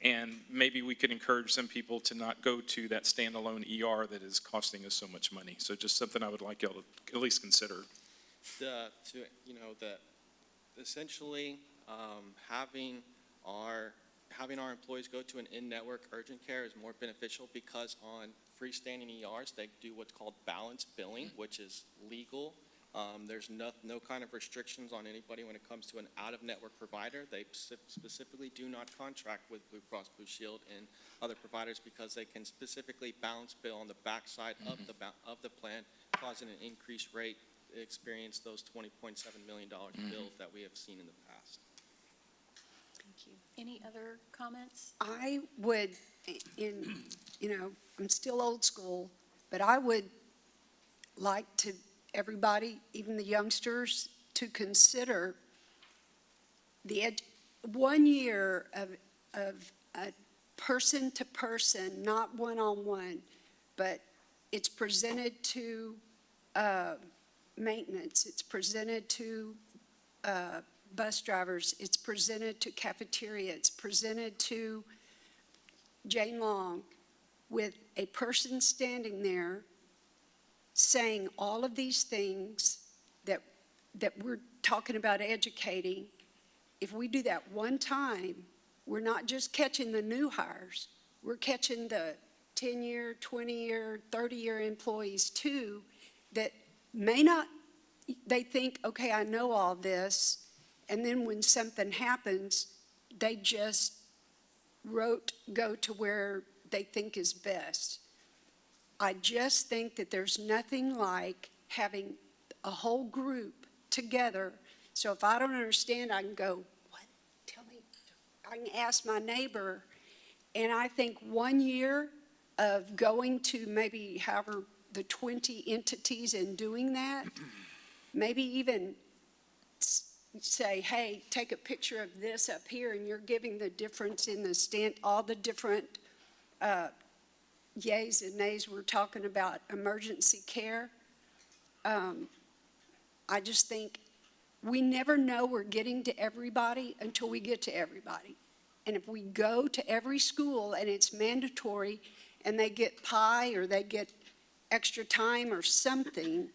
And maybe we could encourage some people to not go to that standalone ER that is costing us so much money. So just something I would like y'all to at least consider. Essentially, having our employees go to an in-network urgent care is more beneficial because on freestanding ERs, they do what's called balance billing, which is legal. There's no kind of restrictions on anybody when it comes to an out-of-network provider. They specifically do not contract with Blue Cross Blue Shield and other providers because they can specifically balance bill on the backside of the plan, causing an increased rate to experience those $20.7 million bills that we have seen in the past. Thank you. Any other comments? I would, I'm still old school, but I would like to everybody, even the youngsters, to consider the 1 year of a person to person, not one-on-one, but it's presented to maintenance, it's presented to bus drivers, it's presented to cafeteria, it's presented to Jane Long, with a person standing there saying all of these things that we're talking about educating. If we do that one time, we're not just catching the new hires, we're catching the 10-year, 20-year, 30-year employees too that may not, they think, okay, I know all this, and then when something happens, they just go to where they think is best. I just think that there's nothing like having a whole group together. So if I don't understand, I can go, what? Tell me. I can ask my neighbor. And I think 1 year of going to maybe however the 20 entities and doing that, maybe even say, hey, take a picture of this up here, and you're giving the difference in the all the different yays and nays we're talking about emergency care. I just think we never know we're getting to everybody until we get to everybody. And if we go to every school and it's mandatory and they get pie or they get extra time or something,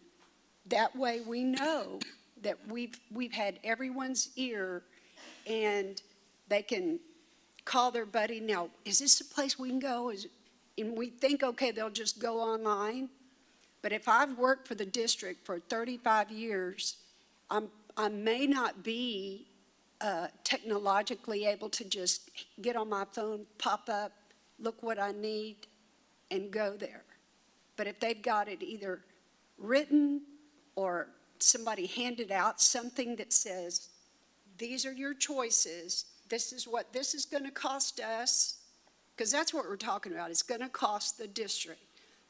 that way we know that we've had everyone's ear and they can call their buddy. Now, is this a place we can go? And we think, okay, they'll just go online. But if I've worked for the district for 35 years, I may not be technologically able to just get on my phone, pop up, look what I need, and go there. But if they've got it either written or somebody handed out something that says, these are your choices, this is what this is going to cost us, because that's what we're talking about. It's going to cost the district.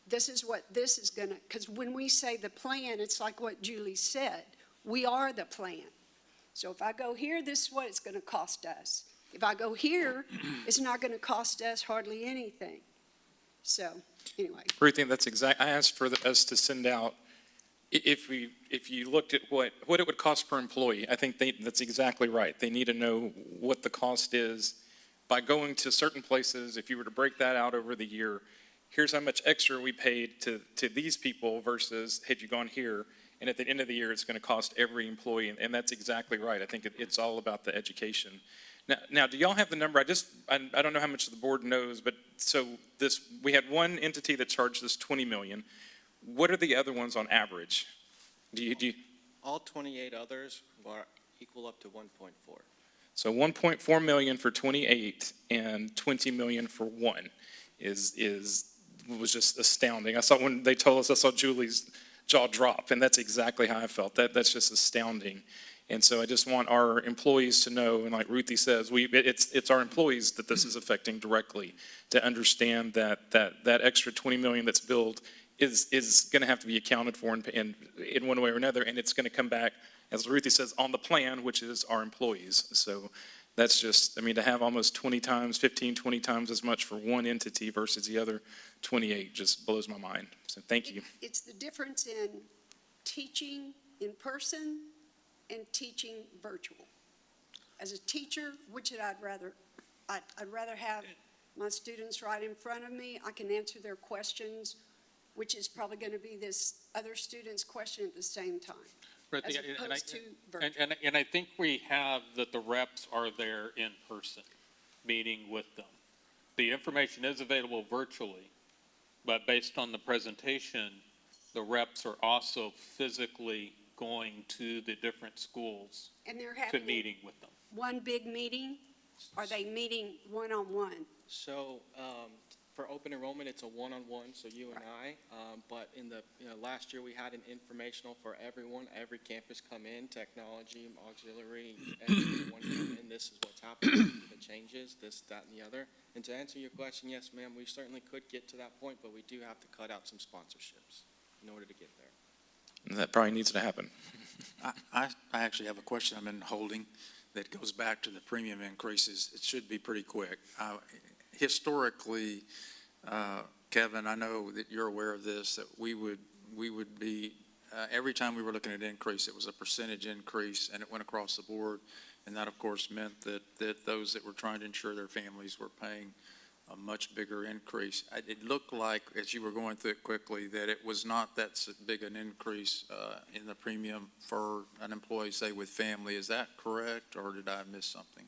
This is what this is going to, because when we say the plan, it's like what Julie said. We are the plan. So if I go here, this is what it's going to cost us. If I go here, it's not going to cost us hardly anything. So, anyway. Ruthie, that's exact, I asked for us to send out, if you looked at what it would cost per employee, I think that's exactly right. They need to know what the cost is by going to certain places. If you were to break that out over the year, here's how much extra we paid to these people versus had you gone here. And at the end of the year, it's going to cost every employee. And that's exactly right. I think it's all about the education. Now, do y'all have the number? I don't know how much the board knows, but so we had one entity that charged us $20 million. What are the other ones on average? Do you? All 28 others are equal up to 1.4. So 1.4 million for 28 and 20 million for one was just astounding. I saw when they told us, I saw Julie's jaw drop, and that's exactly how I felt. That's just astounding. And so I just want our employees to know, and like Ruthie says, it's our employees that this is affecting directly, to understand that extra 20 million that's billed is going to have to be accounted for in one way or another, and it's going to come back, as Ruthie says, on the plan, which is our employees. So that's just, to have almost 20 times as much for one entity versus the other 28 just blows my mind. So thank you. It's the difference in teaching in person and teaching virtual. As a teacher, which I'd rather have my students right in front of me. I can answer their questions, which is probably going to be this other student's question at the same time, as opposed to virtual. And I think we have that the reps are there in person, meeting with them. The information is available virtually, but based on the presentation, the reps are also physically going to the different schools And they're to having meeting with them. one big meeting? Are they meeting one-on-one? So for open enrollment, it's a one-on-one, so you and I. But in the last year, we had an informational for everyone. Every campus come in, technology, auxiliary, everyone come in. This is what's happening, the changes, this, that, and the other. And to answer your question, yes, ma'am, we certainly could get to that point, but we do have to cut out some sponsorships in order to get there. That probably needs to happen. I actually have a question I've been holding that goes back to the premium increases. It should be pretty quick. Historically, Kevin, I know that you're aware of this, that we would be, every time we were looking at an increase, it was a percentage increase, and it went across the board. And that, of course, meant that those that were trying to insure their families were paying a much bigger increase. It looked like, as you were going through it quickly, that it was not that big an increase in the premium for an employee, say, with family. Is that correct, or did I miss something?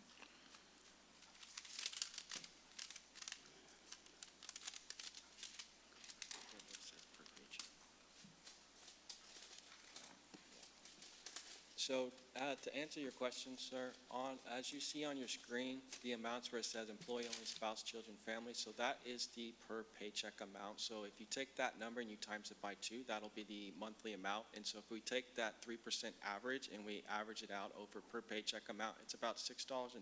So to answer your question, sir, as you see on your screen, the amounts where it says employee only, spouse, children, family, so that is the per paycheck amount. So if you take that number and you times it by 2, that'll be the monthly amount. And so if we take that 3% average and we average it out over per paycheck amount, it's about $6.02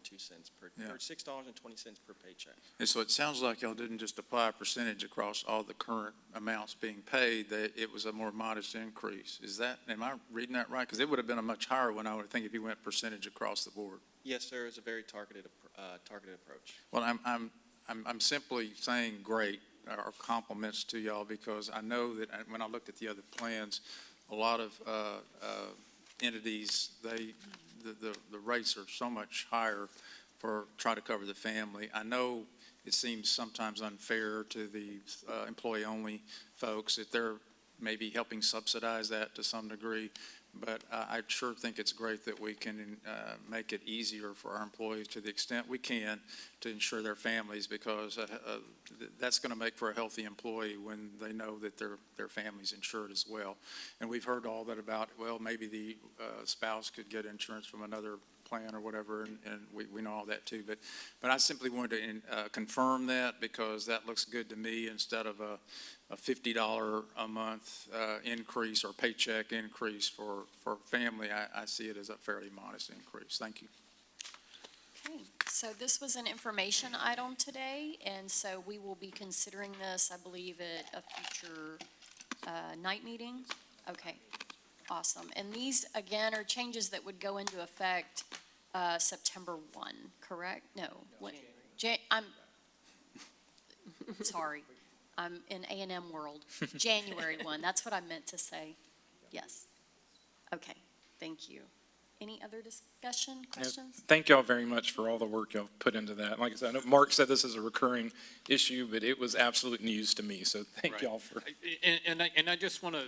or $6.20 per paycheck. And so it sounds like y'all didn't just apply a percentage across all the current amounts being paid, that it was a more modest increase. Am I reading that right? Because it would have been a much higher one, I would think, if you went percentage across the board. Yes, sir, it's a very targeted approach. Well, I'm simply saying great, or compliments to y'all, because I know that when I looked at the other plans, a lot of entities, the rates are so much higher for trying to cover the family. I know it seems sometimes unfair to the employee-only folks that they're maybe helping subsidize that to some degree. But I sure think it's great that we can make it easier for our employees to the extent we can to insure their families, because that's going to make for a healthy employee when they know that their family's insured as well. And we've heard all that about, well, maybe the spouse could get insurance from another plan or whatever, and we know all that too. But I simply wanted to confirm that, because that looks good to me. Instead of a $50 a month increase or paycheck increase for family, I see it as a fairly modest increase. Thank you. Okay, so this was an information item today, and so we will be considering this, I believe, at a future night meeting. Okay. awesome. And these, again, are changes that would go into effect September 1, correct? No. what- I'm, sorry, I'm in A&M world. January 1, that's what I meant to say. Yes. Okay, thank you. Any other discussion, questions? Thank y'all very much for all the work y'all put into that. Like I said, I know Mark said this is a recurring issue, but it was absolute news to me, so thank Right. y'all for. And I just want to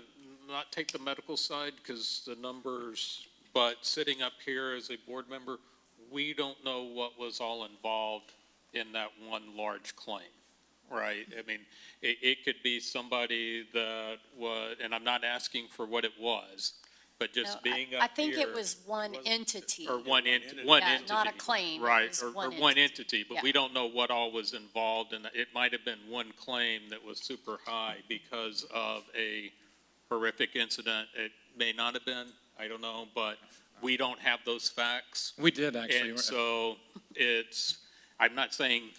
not take the medical side because the numbers, but sitting up here as a board member, we don't know what was all involved in that one large claim, right? I mean, it could be somebody that was, and I'm not asking for what it was, but No, just being I up think it here- was one entity. Or one entity. Yeah, not a claim. It Right, was or one one entity. entity, but Yeah. we don't know what all was involved, and it might have been one claim that was super high because of a horrific incident. It may not have been, I don't know, but we don't have those facts. We did actually. And so it's, I'm not saying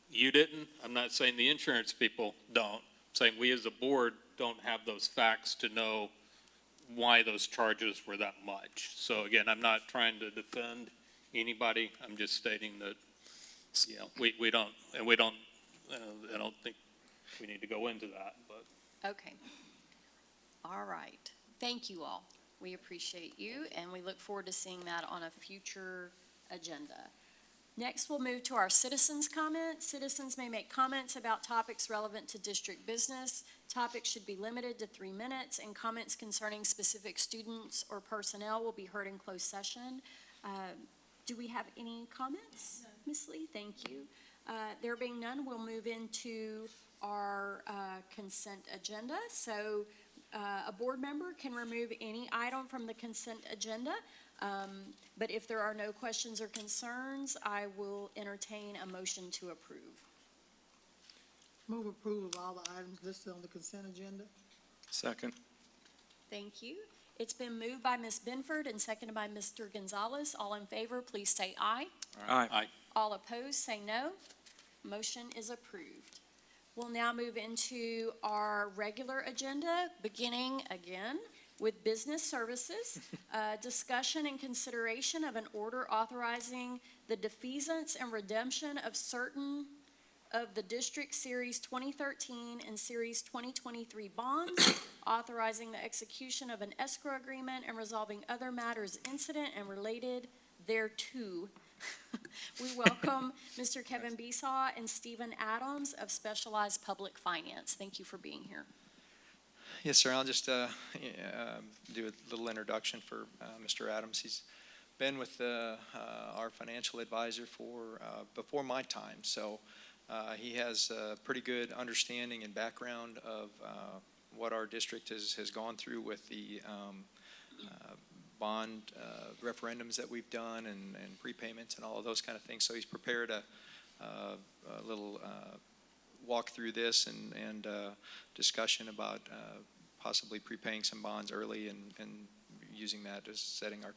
you didn't, I'm not saying the insurance people don't, I'm saying we as a board don't have those facts to know why those charges were that much. So again, I'm not trying to defend anybody, I'm just stating that, you know, we don't, I don't think we need to go into that, but. Okay. All right. Thank you all. We appreciate you, and we look forward to seeing that on a future agenda. Next, we'll move to our citizens' comments. Citizens may make comments about topics relevant to district business. Topics should be limited to 3 minutes, and comments concerning specific students or personnel will be heard in closed session. Do we have any comments, Ms. Lee? Thank you. There being none, we'll move into our consent agenda. So a board member can remove any item from the consent agenda. But if there are no questions or concerns, I will entertain a motion to approve. Move approval of all the items listed on the consent agenda. Second. Thank you. It's been moved by Ms. Benford and seconded by Mr. Gonzalez. All in favor, please say aye. Aye. All opposed, say no. Motion is approved. We'll now move into our regular agenda, beginning again with business services, discussion and consideration of an order authorizing the defeasance and redemption of certain of the District Series 2013 and Series 2023 bonds, authorizing the execution of an escrow agreement and resolving other matters incident and related thereto. We welcome Mr. Kevin Besaw and Stephen Adams of Specialized Public Finance. Thank you for being here. Yes, sir. I'll just do a little introduction for Mr. Adams. He's been with our financial advisor for before my time, so he has a pretty good understanding and background of what our district has gone through with the bond referendums that we've done and prepayments and all of those kind of things. So he's prepared a little walk through this and discussion about possibly prepaying some bonds early and using that as setting our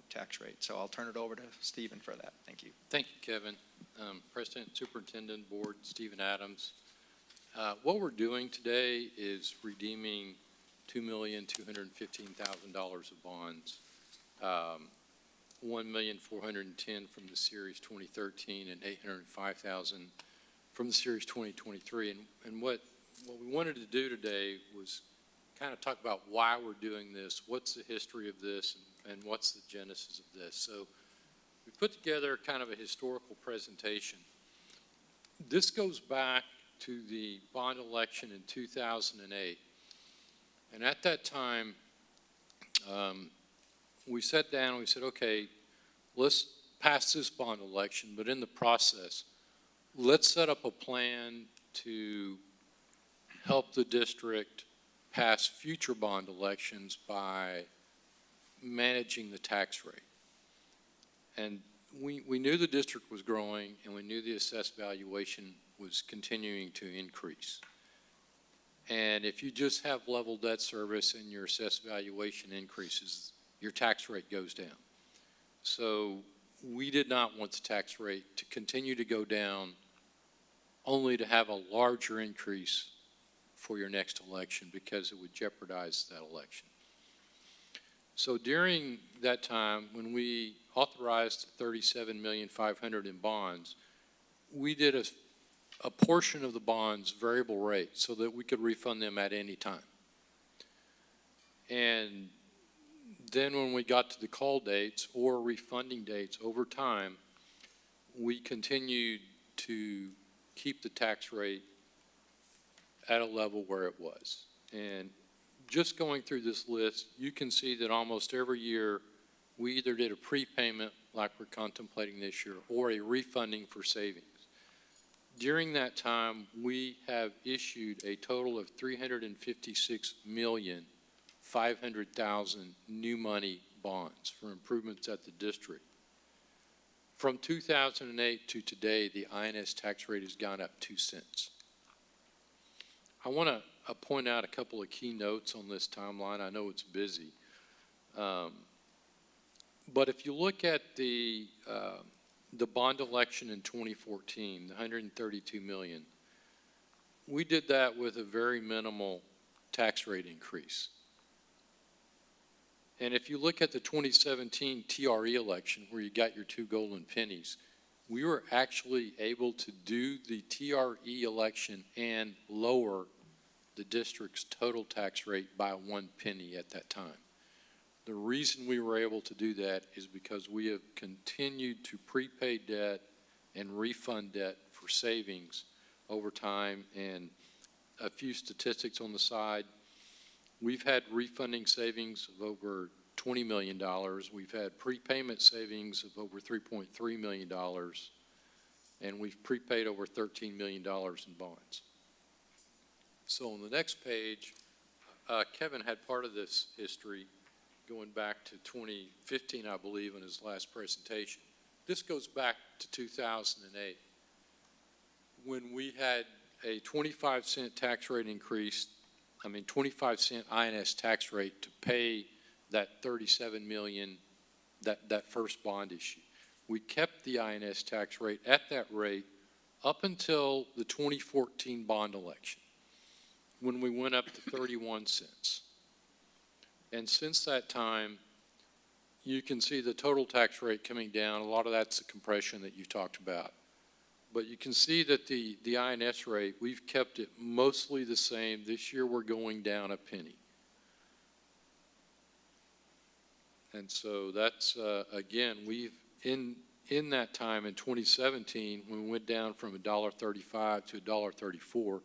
tax rate. So I'll turn it over to Stephen for that. Thank you. Thank you, Kevin. President, Superintendent, Board, Stephen Adams. What we're doing today is redeeming $2,215,000 of bonds. $1,410,000 from the Series 2013 and $805,000 from the Series 2023. And what we wanted to do today was kind of talk about why we're doing this, what's the history of this, and what's the genesis of this. So we put together kind of a historical presentation. This goes back to the bond election in 2008. And at that time, we sat down and we said, okay, let's pass this bond election, but in the process, let's set up a plan to help the district pass future bond elections by managing the tax rate. And we knew the district was growing, and we knew the assessed valuation was continuing to increase. And if you just have level debt service and your assessed valuation increases, your tax rate goes down. So we did not want the tax rate to continue to go down only to have a larger increase for your next election because it would jeopardize that election. So during that time, when we authorized $37,500,000 in bonds, we did a portion of the bonds variable rate so that we could refund them at any time. And then when we got to the call dates or refunding dates over time, we continued to keep the tax rate at a level where it was. And just going through this list, you can see that almost every year we either did a prepayment like we're contemplating this year or a refunding for savings. During that time, we have issued a total of $356,500,000 new money bonds for improvements at the district. From 2008 to today, the INS tax rate has gone up 2 cents. I want to point out a couple of key notes on this timeline. I know it's busy. But if you look at the bond election in 2014, the $132 million, we did that with a very minimal tax rate increase. And if you look at the 2017 TRE election, where you got your 2 golden pennies, we were actually able to do the TRE election and lower the district's total tax rate by 1 penny at that time. The reason we were able to do that is because we have continued to prepay debt and refund debt for savings over time. And a few statistics on the side. We've had refunding savings of over $20 million. We've had prepayment savings of over $3.3 million. And we've prepaid over $13 million in bonds. So on the next page, Kevin had part of this history going back to 2015, I believe, in his last presentation. This goes back to 2008 when we had a 25-cent tax rate increase, 25-cent INS tax rate to pay that $37 million, that first bond issue. We kept the INS tax rate at that rate up until the 2014 bond election, when we went up to 31 cents. And since that time, you can see the total tax rate coming down. A lot of that's the compression that you talked about. But you can see that the INS rate, we've kept it mostly the same. This year we're going down a penny. And so that's, again, we've, in that time in 2017, when we went down from $1.35 to $1.34,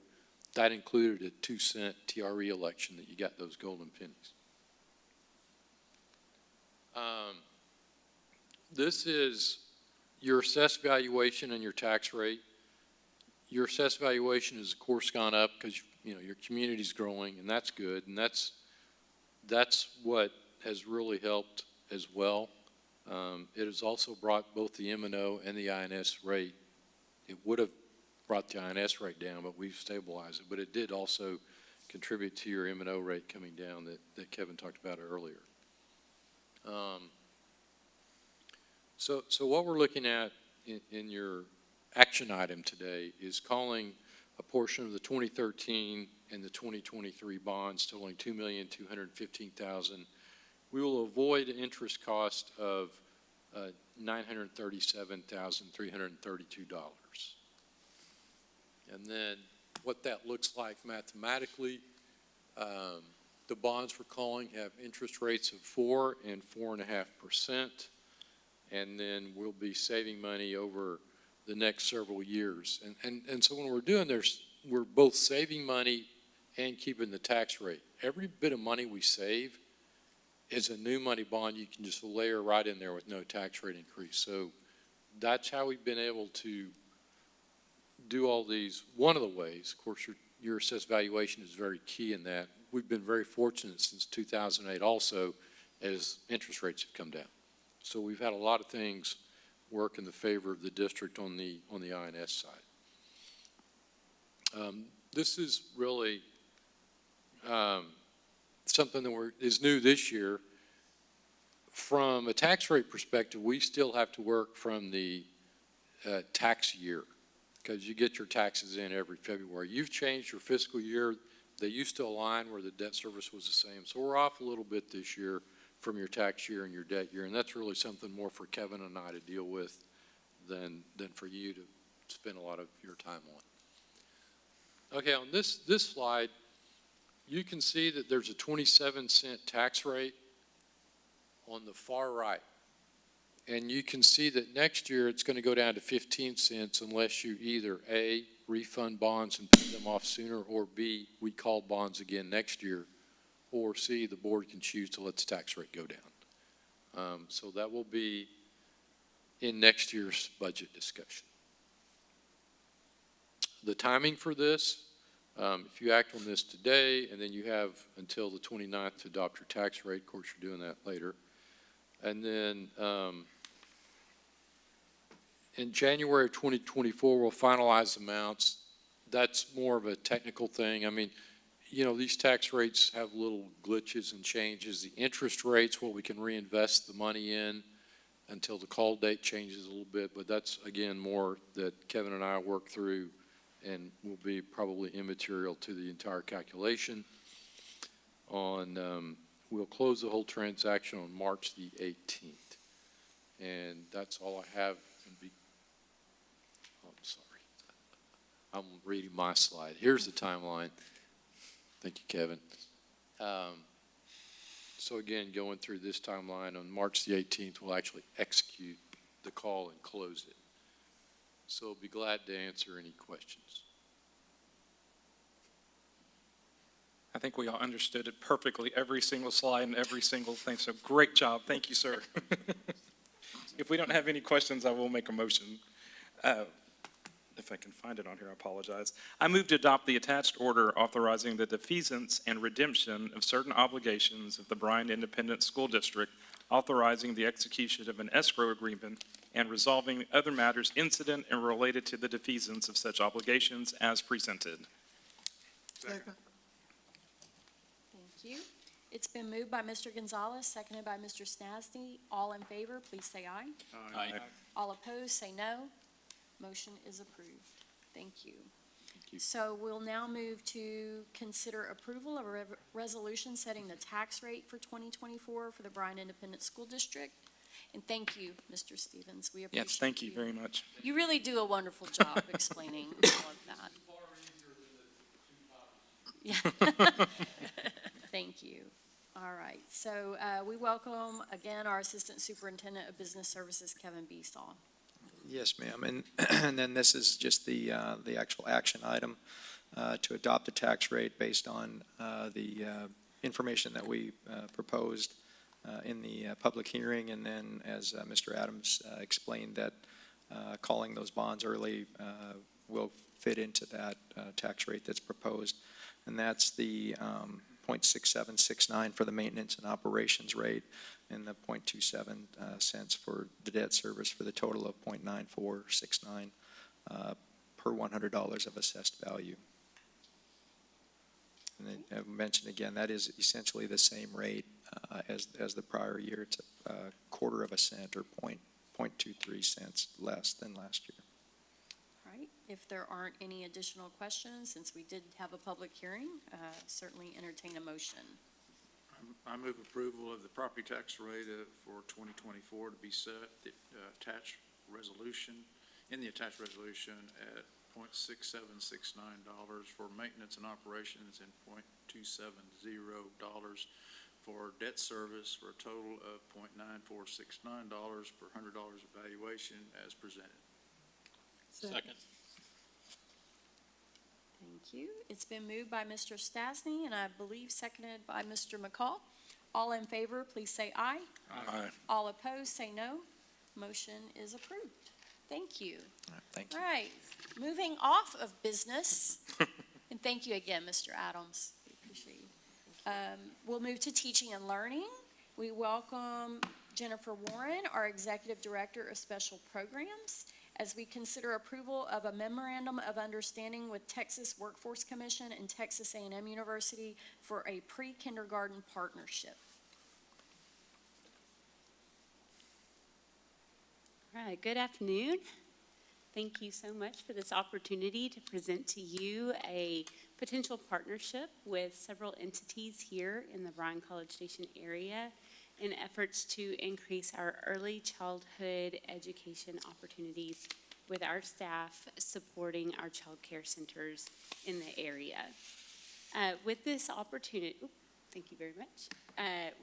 that included a 2-cent TRE election that you got those golden pennies. This is your assessed valuation and your tax rate. Your assessed valuation has, of course, gone up because your community's growing, and that's good, and that's what has really helped as well. It has also brought both the M&O and the INS rate. It would have brought the INS rate down, but we've stabilized it. But it did also contribute to your M&O rate coming down that Kevin talked about earlier. So what we're looking at in your action item today is calling a portion of the 2013 and the 2023 bonds totaling $2,215,000. We will avoid an interest cost of $937,332. And then what that looks like mathematically, the bonds we're calling have interest rates of 4% and 4.5%. And then we'll be saving money over the next several years. And so when we're doing this, we're both saving money and keeping the tax rate. Every bit of money we save is a new money bond you can just layer right in there with no tax rate increase. So that's how we've been able to do all these. One of the ways, of course, your assessed valuation is very key in that. We've been very fortunate since 2008 also as interest rates have come down. So we've had a lot of things work in the favor of the district on the INS side. This is really something that is new this year. From a tax rate perspective, we still have to work from the tax year because you get your taxes in every February. You've changed your fiscal year. They used to align where the debt service was the same. So we're off a little bit this year from your tax year and your debt year. And that's really something more for Kevin and I to deal with than for you to spend a lot of your time on. Okay, on this slide, you can see that there's a 27-cent tax rate on the far right. And you can see that next year it's going to go down to 15 cents unless you either A, refund bonds and pay them off sooner, or B, we call bonds again next year, or C, the board can choose to let the tax rate go down. So that will be in next year's budget discussion. The timing for this, if you act on this today, and then you have until the 29th to adopt your tax rate, of course you're doing that later. And then in January of 2024, we'll finalize amounts. That's more of a technical thing. I mean, you know, these tax rates have little glitches and changes. The interest rates, what we can reinvest the money in until the call date changes a little bit, but that's, again, more that Kevin and I work through and will be probably immaterial to the entire calculation. We'll close the whole transaction on March the 18th. And that's all I have. I'm sorry. I'm reading my slide. Here's the timeline. Thank you, Kevin. So again, going through this timeline, on March the 18th, we'll actually execute the call and close it. So I'll be glad to answer any questions. I think we all understood it perfectly, every single slide and every single thing, so great job. Thank you, sir. If we don't have any questions, I will make a motion. If I can find it on here, I apologize. I move to adopt the attached order authorizing the defeasance and redemption of certain obligations of the Bryan Independent School District, authorizing the execution of an escrow agreement and resolving other matters incident and related to the defeasance of such obligations as presented. Second. Thank you. It's been moved by Mr. Gonzalez, seconded by Mr. Snasny. All in favor, please say aye. Aye. All opposed, say no. Motion is approved. Thank you. Thank you. So we'll now move to consider approval of a resolution setting the tax rate for 2024 for the Bryan Independent School District. And thank you, Mr. Stevens. We appreciate Yes, thank you very much. You really do a wonderful job explaining all of that. Yeah. Thank you. All right. So we welcome again our Assistant Superintendent of Business Services, Kevin Besaw. Yes, ma'am. And then this is just the actual action item to adopt a tax rate based on the information that we proposed in the public hearing. And then, as Mr. Adams explained, that calling those bonds early will fit into that tax rate that's proposed. And that's the 0.6769 for the maintenance and operations rate, and the 0.27 cents for the debt service, for the total of 0.9469 per $100 of assessed value. And then I mentioned again, that is essentially the same rate as the prior year. It's a quarter of a cent, or 0.23 cents less than last year. All right. If there aren't any additional questions, since we did have a public hearing, certainly entertain a motion. I move approval of the property tax rate for 2024 to be set, the attached resolution, in the attached resolution at $0.6769 for maintenance and operations, and $0.270 for debt service, for a total of $0.9469 per $100 evaluation as presented. Second. Thank you. It's been moved by Mr. Stasny, and I believe seconded by Mr. McCall. All in favor, please say aye. Aye. All opposed, say no. Motion is approved. Thank you. All right, thank you. All right, moving off of business, and thank you again, Mr. Adams. We appreciate you. We'll move to teaching and learning. We welcome Jennifer Warren, our Executive Director of Special Programs, as we consider approval of a memorandum of understanding with Texas Workforce Commission and Texas A&M University for a pre-kindergarten partnership. All right, good afternoon. Thank you so much for this opportunity to present to you a potential partnership with several entities here in the Bryan College Station area. in efforts to increase our early childhood education opportunities with our staff supporting our child care centers in the area. With this opportunity, thank you very much.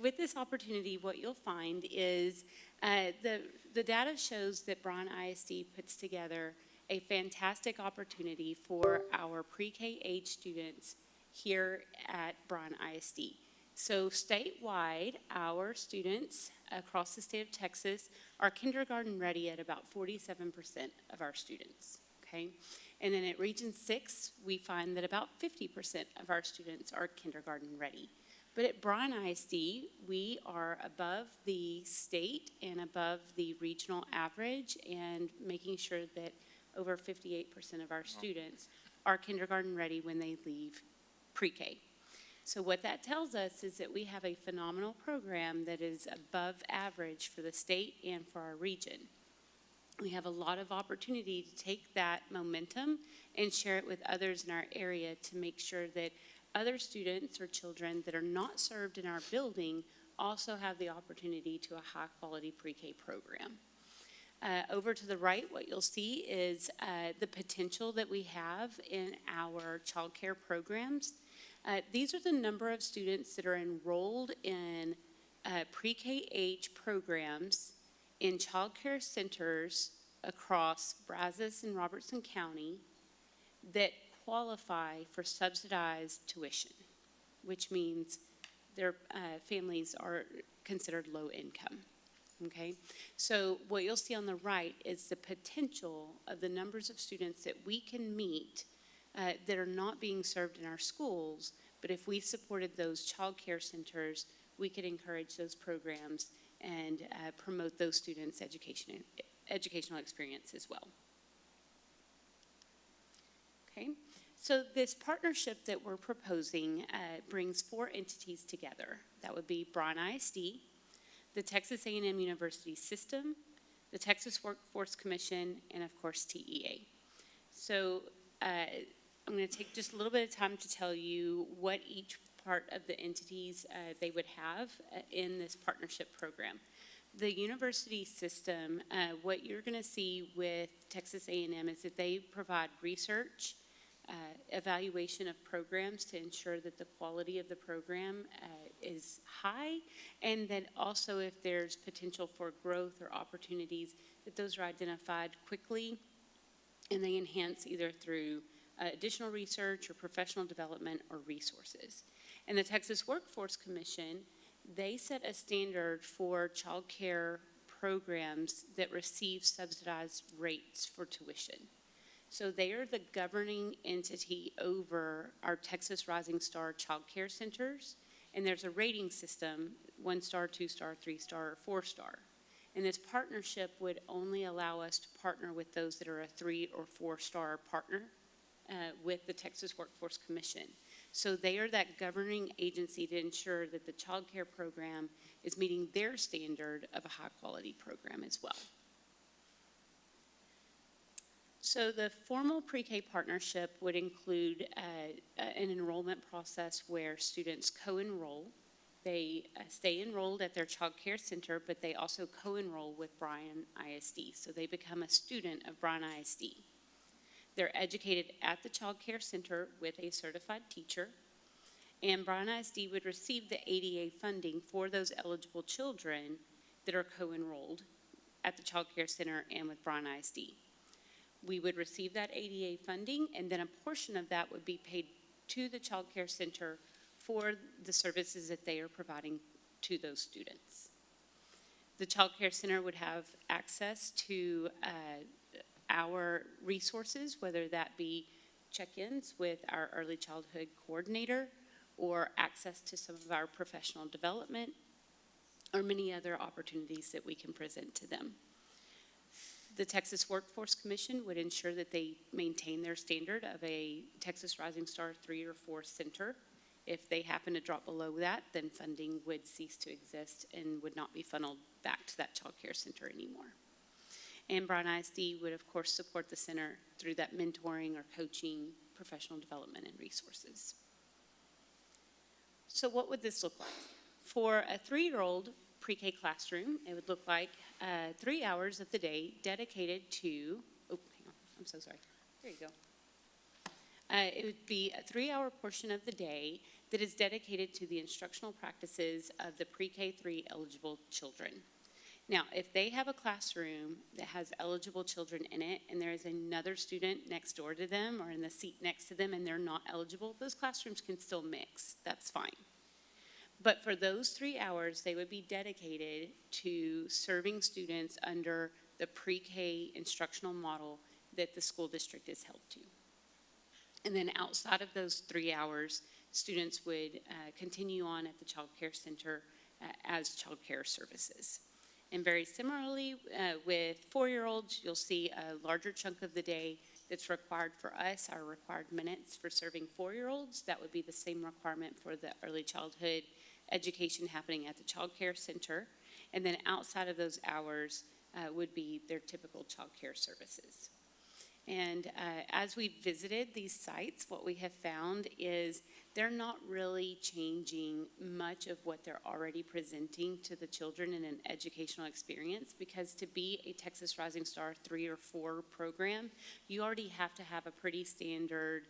With this opportunity, what you'll find is the data shows that Bryan ISD puts together a fantastic opportunity for our pre-K age students here at Bryan ISD. So statewide, our students across the state of Texas are kindergarten ready at about 47% of our students, okay? And then at Region 6, we find that about 50% of our students are kindergarten ready. But at Bryan ISD, we are above the state and above the regional average, and making sure that over 58% of our students are kindergarten ready when they leave pre-K. So what that tells us is that we have a phenomenal program that is above average for the state and for our region. We have a lot of opportunity to take that momentum and share it with others in our area to make sure that other students or children that are not served in our building also have the opportunity to a high-quality pre-K program. Over to the right, what you'll see is the potential that we have in our child care programs. These are the number of students that are enrolled in pre-K age programs in child care centers across Brazos and Robertson County that qualify for subsidized tuition, which means their families are considered low income. Okay, so what you'll see on the right is the potential of the numbers of students that we can meet that are not being served in our schools, but if we supported those child care centers, we could encourage those programs and promote those students' educational experience as well. Okay, so this partnership that we're proposing brings 4 entities together. That would be Bryan ISD, the Texas A&M University System, the Texas Workforce Commission, and of course TEA. So I'm going to take just a little bit of time to tell you what each part of the entities they would have in this partnership program. The university system, what you're going to see with Texas A&M is that they provide research, evaluation of programs to ensure that the quality of the program is high, and that also if there's potential for growth or opportunities, that those are identified quickly and they enhance either through additional research or professional development or resources. And the Texas Workforce Commission, they set a standard for child care programs that receive subsidized rates for tuition. So they are the governing entity over our Texas Rising Star child care centers, and there's a rating system, 1-star, 2-star, 3-star, or 4-star. And this partnership would only allow us to partner with those that are a 3- or 4-star partner with the Texas Workforce Commission. So they are that governing agency to ensure that the child care program is meeting their standard of a high-quality program as well. So the formal pre-K partnership would include an enrollment process where students co-enroll. They stay enrolled at their child care center, but they also co-enroll with Bryan ISD. So they become a student of Bryan ISD. They're educated at the child care center with a certified teacher, and Bryan ISD would receive the ADA funding for those eligible children that are co-enrolled at the child care center and with Bryan ISD. We would receive that ADA funding, and then a portion of that would be paid to the child care center for the services that they are providing to those students. The child care center would have access to our resources, whether that be check-ins with our early childhood coordinator or access to some of our professional development or many other opportunities that we can present to them. The Texas Workforce Commission would ensure that they maintain their standard of a Texas Rising Star 3 or 4 center. If they happen to drop below that, then funding would cease to exist and would not be funneled back to that child care center anymore. And Bryan ISD would, of course, support the center through that mentoring or coaching, professional development, and resources. So what would this look like? For a 3-year-old pre-K classroom. It would look like 3 hours of the day dedicated to, oh, hang on, I'm so sorry. There you go. It would be a 3-hour portion of the day that is dedicated to the instructional practices of the pre-K3 eligible children. Now, if they have a classroom that has eligible children in it and there is another student next door to them or in the seat next to them and they're not eligible, those classrooms can still mix. That's fine. But for those 3 hours, they would be dedicated to serving students under the pre-K instructional model that the school district is held to. And then outside of those 3 hours, students would continue on at the child care center as child care services. And very similarly, with 4-year-olds, you'll see a larger chunk of the day that's required for us, our required minutes for serving 4-year-olds. That would be the same requirement for the early childhood education happening at the child care center. And then outside of those hours would be their typical child care services. And as we visited these sites, what we have found is they're not really changing much of what they're already presenting to the children in an educational experience, because to be a Texas Rising Star 3 or 4 program, you already have to have a pretty standard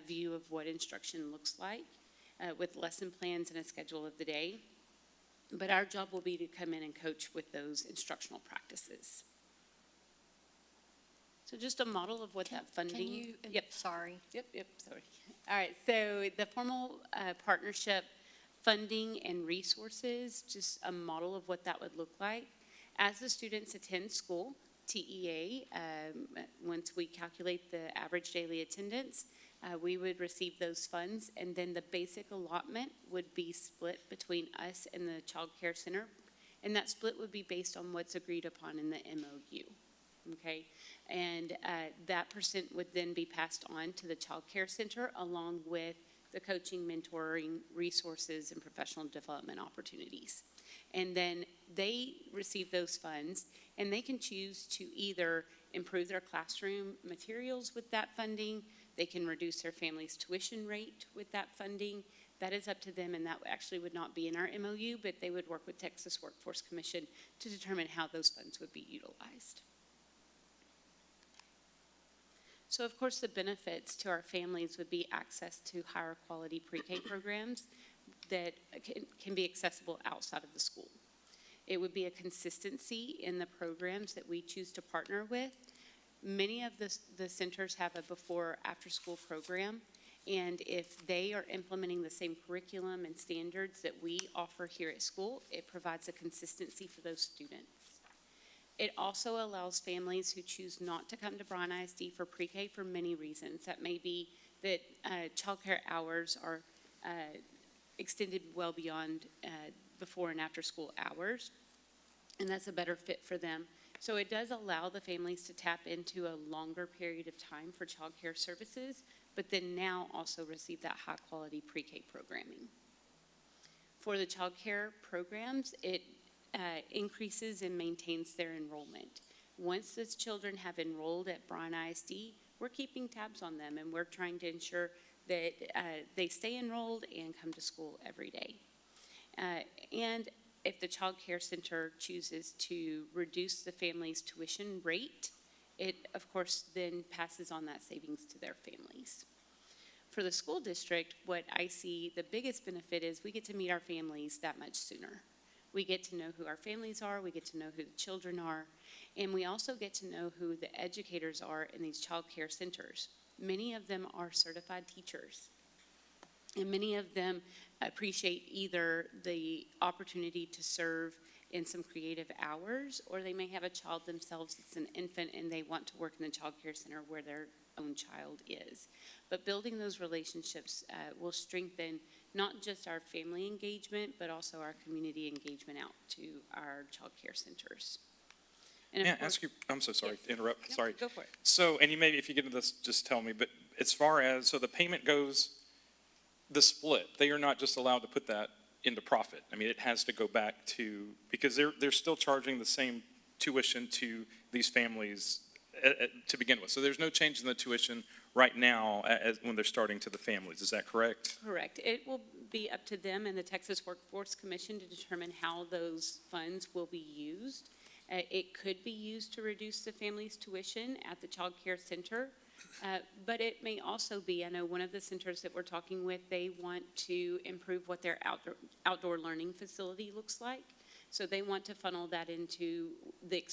view of what instruction looks like with lesson plans and a schedule of the day. But our job will be to come in and coach with those instructional practices. So just a model of what that funding. Can you, Yep. sorry. Yep, sorry. All right, so the formal partnership funding and resources, just a model of what that would look like. As the students attend school, TEA, once we calculate the average daily attendance, we would receive those funds, and then the basic allotment would be split between us and the child care center, and that split would be based on what's agreed upon in the MOU. Okay, and that percent would then be passed on to the child care center along with the coaching, mentoring, resources, and professional development opportunities. And then they receive those funds and they can choose to either improve their classroom materials with that funding, they can reduce their family's tuition rate with that funding. That is up to them, and that actually would not be in our MOU, but they would work with Texas Workforce Commission to determine how those funds would be utilized. So, of course, the benefits to our families would be access to higher quality pre-K programs that can be accessible outside of the school. It would be a consistency in the programs that we choose to partner with. Many of the centers have a before-after-school program, and if they are implementing the same curriculum and standards that we offer here at school, it provides a consistency for those students. It also allows families who choose not to come to Bryan ISD for pre-K for many reasons. That may be that childcare hours are extended well beyond before and after school hours, and that's a better fit for them. So it does allow the families to tap into a longer period of time for childcare services, but then now also receive that high quality pre-K programming. For the childcare programs, it increases and maintains their enrollment. Once those children have enrolled at Bryan ISD, we're keeping tabs on them, and we're trying to ensure that they stay enrolled and come to school every day. And if the child care center chooses to reduce the family's tuition rate, it, of course, then passes on that savings to their families. For the school district, what I see the biggest benefit is we get to meet our families that much sooner. We get to know who our families are, we get to know who the children are, and we also get to know who the educators are in these child care centers. Many of them are certified teachers, and many of them appreciate either the opportunity to serve in some creative hours, or they may have a child themselves that's an infant and they want to work in the child care center where their own child is. But building those relationships will strengthen not just our family engagement, but also our community engagement out to our child care centers. And May I ask you, I'm so sorry to interrupt, No, sorry. go for it. So, and you maybe, if you get into this, just tell me, but as far as, so the payment goes, the split, they are not just allowed to put that into profit. I mean, it has to go back to, because they're still charging the same tuition to these families to begin with. So there's no change in the tuition right now when they're starting to the families. Is that correct? Correct. It will be up to them and the Texas Workforce Commission to determine how those funds will be used. It could be used to reduce the family's tuition at the child care center, but it may also be, I know one of the centers that we're talking with, they want to improve what their outdoor learning facility looks like. So they want to funnel that into the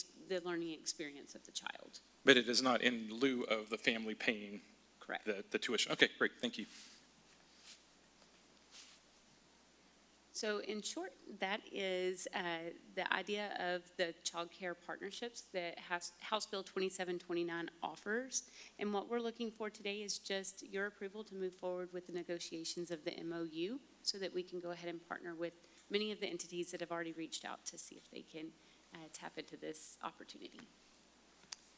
learning experience of the child. But it is not in lieu of the family paying Correct. the tuition. Okay, great, thank you. So in short, that is the idea of the child care partnerships that House Bill 2729 offers. And what we're looking for today is just your approval to move forward with the negotiations of the MOU so that we can go ahead and partner with many of the entities that have already reached out to see if they can tap into this opportunity.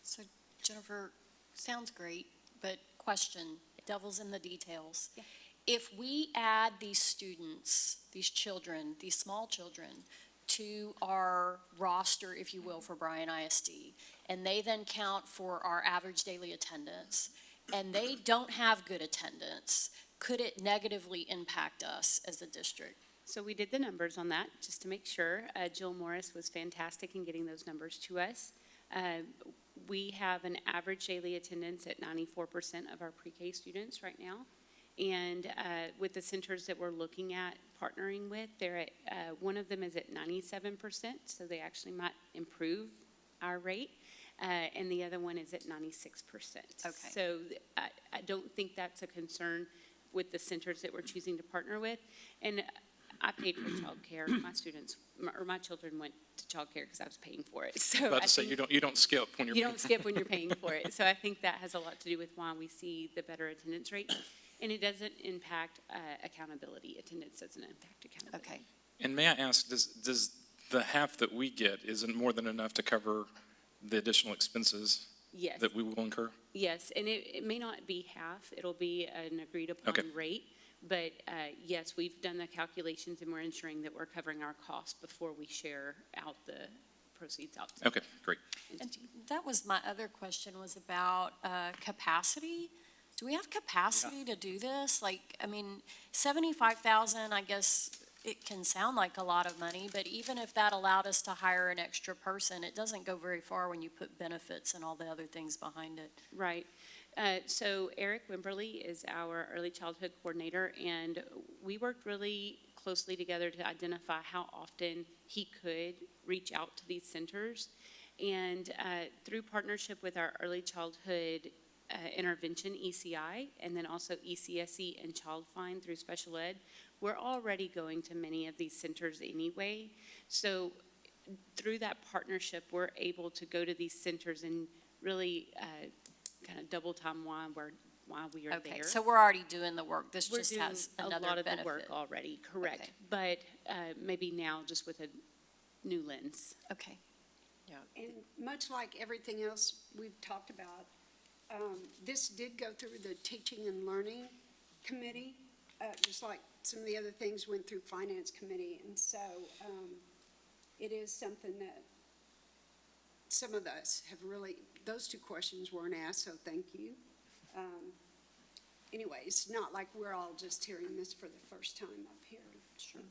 So Jennifer, sounds great, but question, devil's in the details. Yeah. If we add these students, these children, these small children, to our roster, if you will, for Bryan ISD, and they then count for our average daily attendance, and they don't have good attendance, could it negatively impact us as a district? So we did the numbers on that just to make sure. Jill Morris was fantastic in getting those numbers to us. We have an average daily attendance at 94% of our pre-K students right now. And with the centers that we're looking at partnering with, they're at, one of them is at 97%, so they actually might improve our rate. And the other one is at 96%. Okay. So I don't think that's a concern with the centers that we're choosing to partner with. And I paid for childcare. My students, or my children went to childcare because I was paying for it. So About to say, you don't skip when you're you don't skip when you're paying for it. So I think that has a lot to do with why we see the better attendance rate. And it doesn't impact accountability. Attendance doesn't impact accountability. Okay. And may I ask, does the half that we get, isn't more than enough to cover the additional expenses Yes. that we will incur? Yes, and it may not be half. It'll be an agreed upon Okay. rate. But yes, we've done the calculations and we're ensuring that we're covering our costs before we share out the proceeds out to Okay, great. And that was my other question, was about capacity. Do we have capacity to do this? Like, I mean, 75,000, I guess it can sound like a lot of money, but even if that allowed us to hire an extra person, it doesn't go very far when you put benefits and all the other things behind it. Right. So Eric Wimberly is our early childhood coordinator, and we worked really closely together to identify how often he could reach out to these centers. And through partnership with our early childhood intervention, ECI, and then also ECSE and Child Find through special ed, we're already going to many of these centers anyway. So through that partnership, we're able to go to these centers and really kind of double time why we are Okay, there. so we're already doing the work. This We're just doing has another a lot of benefit. the work already, correct. Okay. But maybe now just with a new lens. Okay. And much like everything else we've talked about, this did go through the Teaching and Learning Committee, just like some of the other things went through Finance Committee. And so it is something that some of us have really, those two questions weren't asked, so thank you. Anyway, it's not like we're all just hearing this for the first time up here. Sure.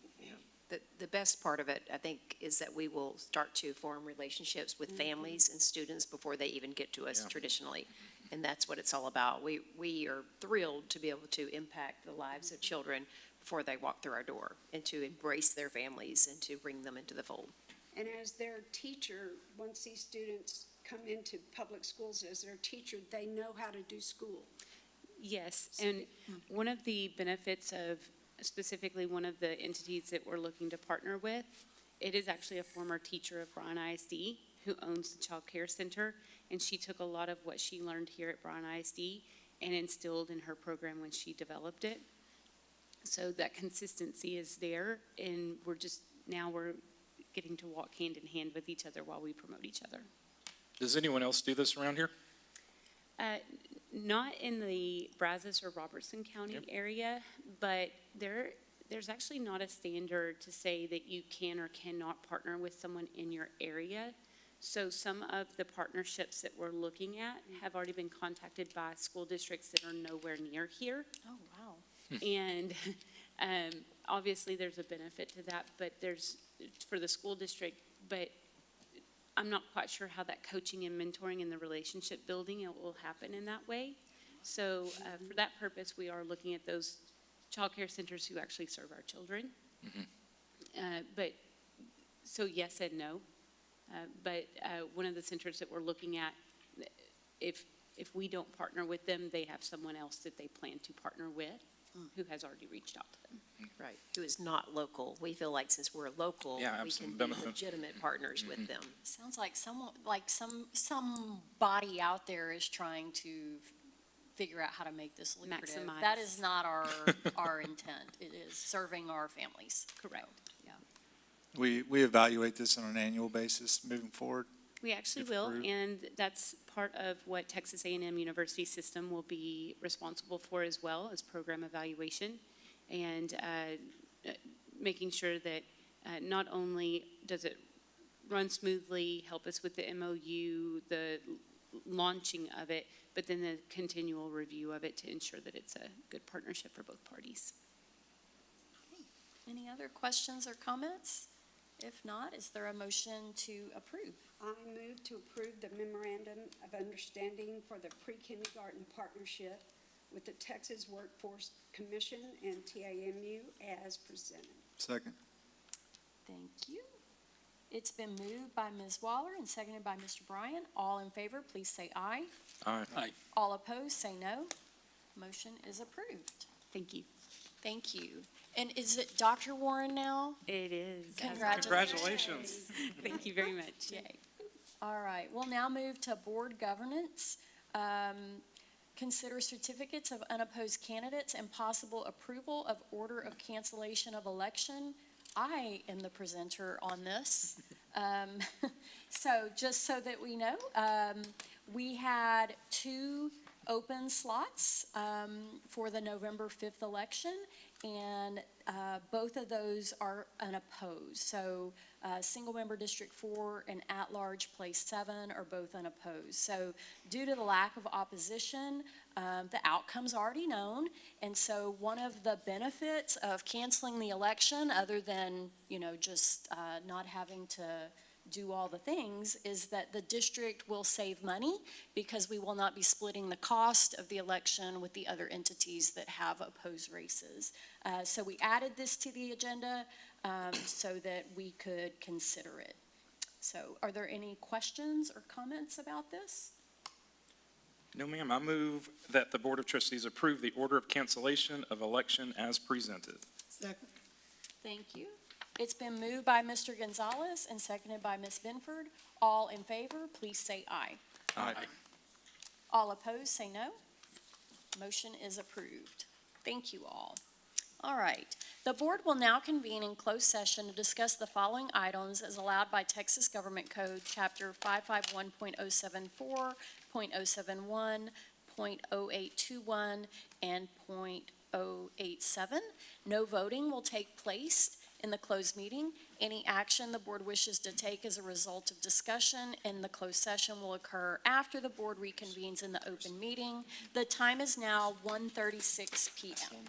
The best part of it, I think, is that we will start to form relationships with families and students before they even get to us traditionally. And that's what it's all about. We are thrilled to be able to impact the lives of children before they walk through our door, and to embrace their families and to bring them into the fold. And as their teacher, once these students come into public schools, as their teacher, they know how to do school. Yes, and one of the benefits of specifically one of the entities that we're looking to partner with, it is actually a former teacher of Bryan ISD who owns the child care center, and she took a lot of what she learned here at Bryan ISD and instilled in her program when she developed it. So that consistency is there, and we're getting to walk hand in hand with each other while we promote each other. Does anyone else do this around here? Not in the Brazos or Robertson County area, but there's actually not a standard to say that you can or cannot partner with someone in your area. So some of the partnerships that we're looking at have already been contacted by school districts that are nowhere near here. Oh, wow. And obviously there's a benefit to that, but for the school district, but I'm not quite sure how that coaching and mentoring and the relationship building, it will happen in that way. So for that purpose, we are looking at those childcare centers who actually serve our children. But, so yes and no. But one of the centers that we're looking at, if we don't partner with them, they have someone else that they plan to partner with who has already reached out to them. Right, who is not local. We feel like since we're local, Yeah, we can absolute be benefit. legitimate partners with them. Sounds like someone, like somebody out there is trying to figure out how to make this lucrative. Maximize. That is not our intent. It is serving our families. Correct. We evaluate this on an annual basis moving forward. We actually If will, approved. and that's part of what Texas A&M University System will be responsible for as well, as program evaluation, and making sure that not only does it run smoothly, help us with the MOU, the launching of it, but then the continual review of it to ensure that it's a good partnership for both parties. Any other questions or comments? If not, is there a motion to approve? I move to approve the memorandum of understanding for the pre-kindergarten partnership with the Texas Workforce Commission and TAMU as presented. Second. Thank you. It's been moved by Ms. Waller and seconded by Mr. Bryan. All in favor, please say aye. Aye. All opposed, say no. Motion is approved. Thank you. Thank you. And is it Dr. Warren now? It is. Congratulations. Thank you very much. Yay. All right, we'll now move to board governance. Consider certificates of unopposed candidates and possible approval of order of cancellation of election. I am the presenter on this. So just so that we know, we had 2 open slots for the November 5th election, and both of those are unopposed. So single-member District 4 and at-large Place 7 are both unopposed. So due to the lack of opposition, the outcome's already known, and so one of the benefits of canceling the election, other than, just not having to do all the things, is that the district will save money because we will not be splitting the cost of the election with the other entities that have opposed races. So we added this to the agenda so that we could consider it. So are there any questions or comments about this? No, ma'am. I move that the Board of Trustees approve the order of cancellation of election as presented. Second. Thank you. It's been moved by Mr. Gonzalez and seconded by Ms. Binford. All in favor, please say aye. Aye. All opposed, say no. Motion is approved. Thank you all. All right. The board will now convene in closed session to discuss the following items as allowed by Texas Government Code, Chapter 551.074, .071, .0821, and .087. No voting will take place in the closed meeting. Any action the board wishes to take as a result of discussion in the closed session will occur after the board reconvenes in the open meeting. The time is now 1:36 p.m.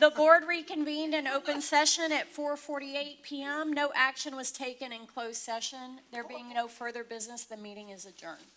The board reconvened in open session at 4:48 PM. No action was taken in closed session. There being no further business, the meeting is adjourned.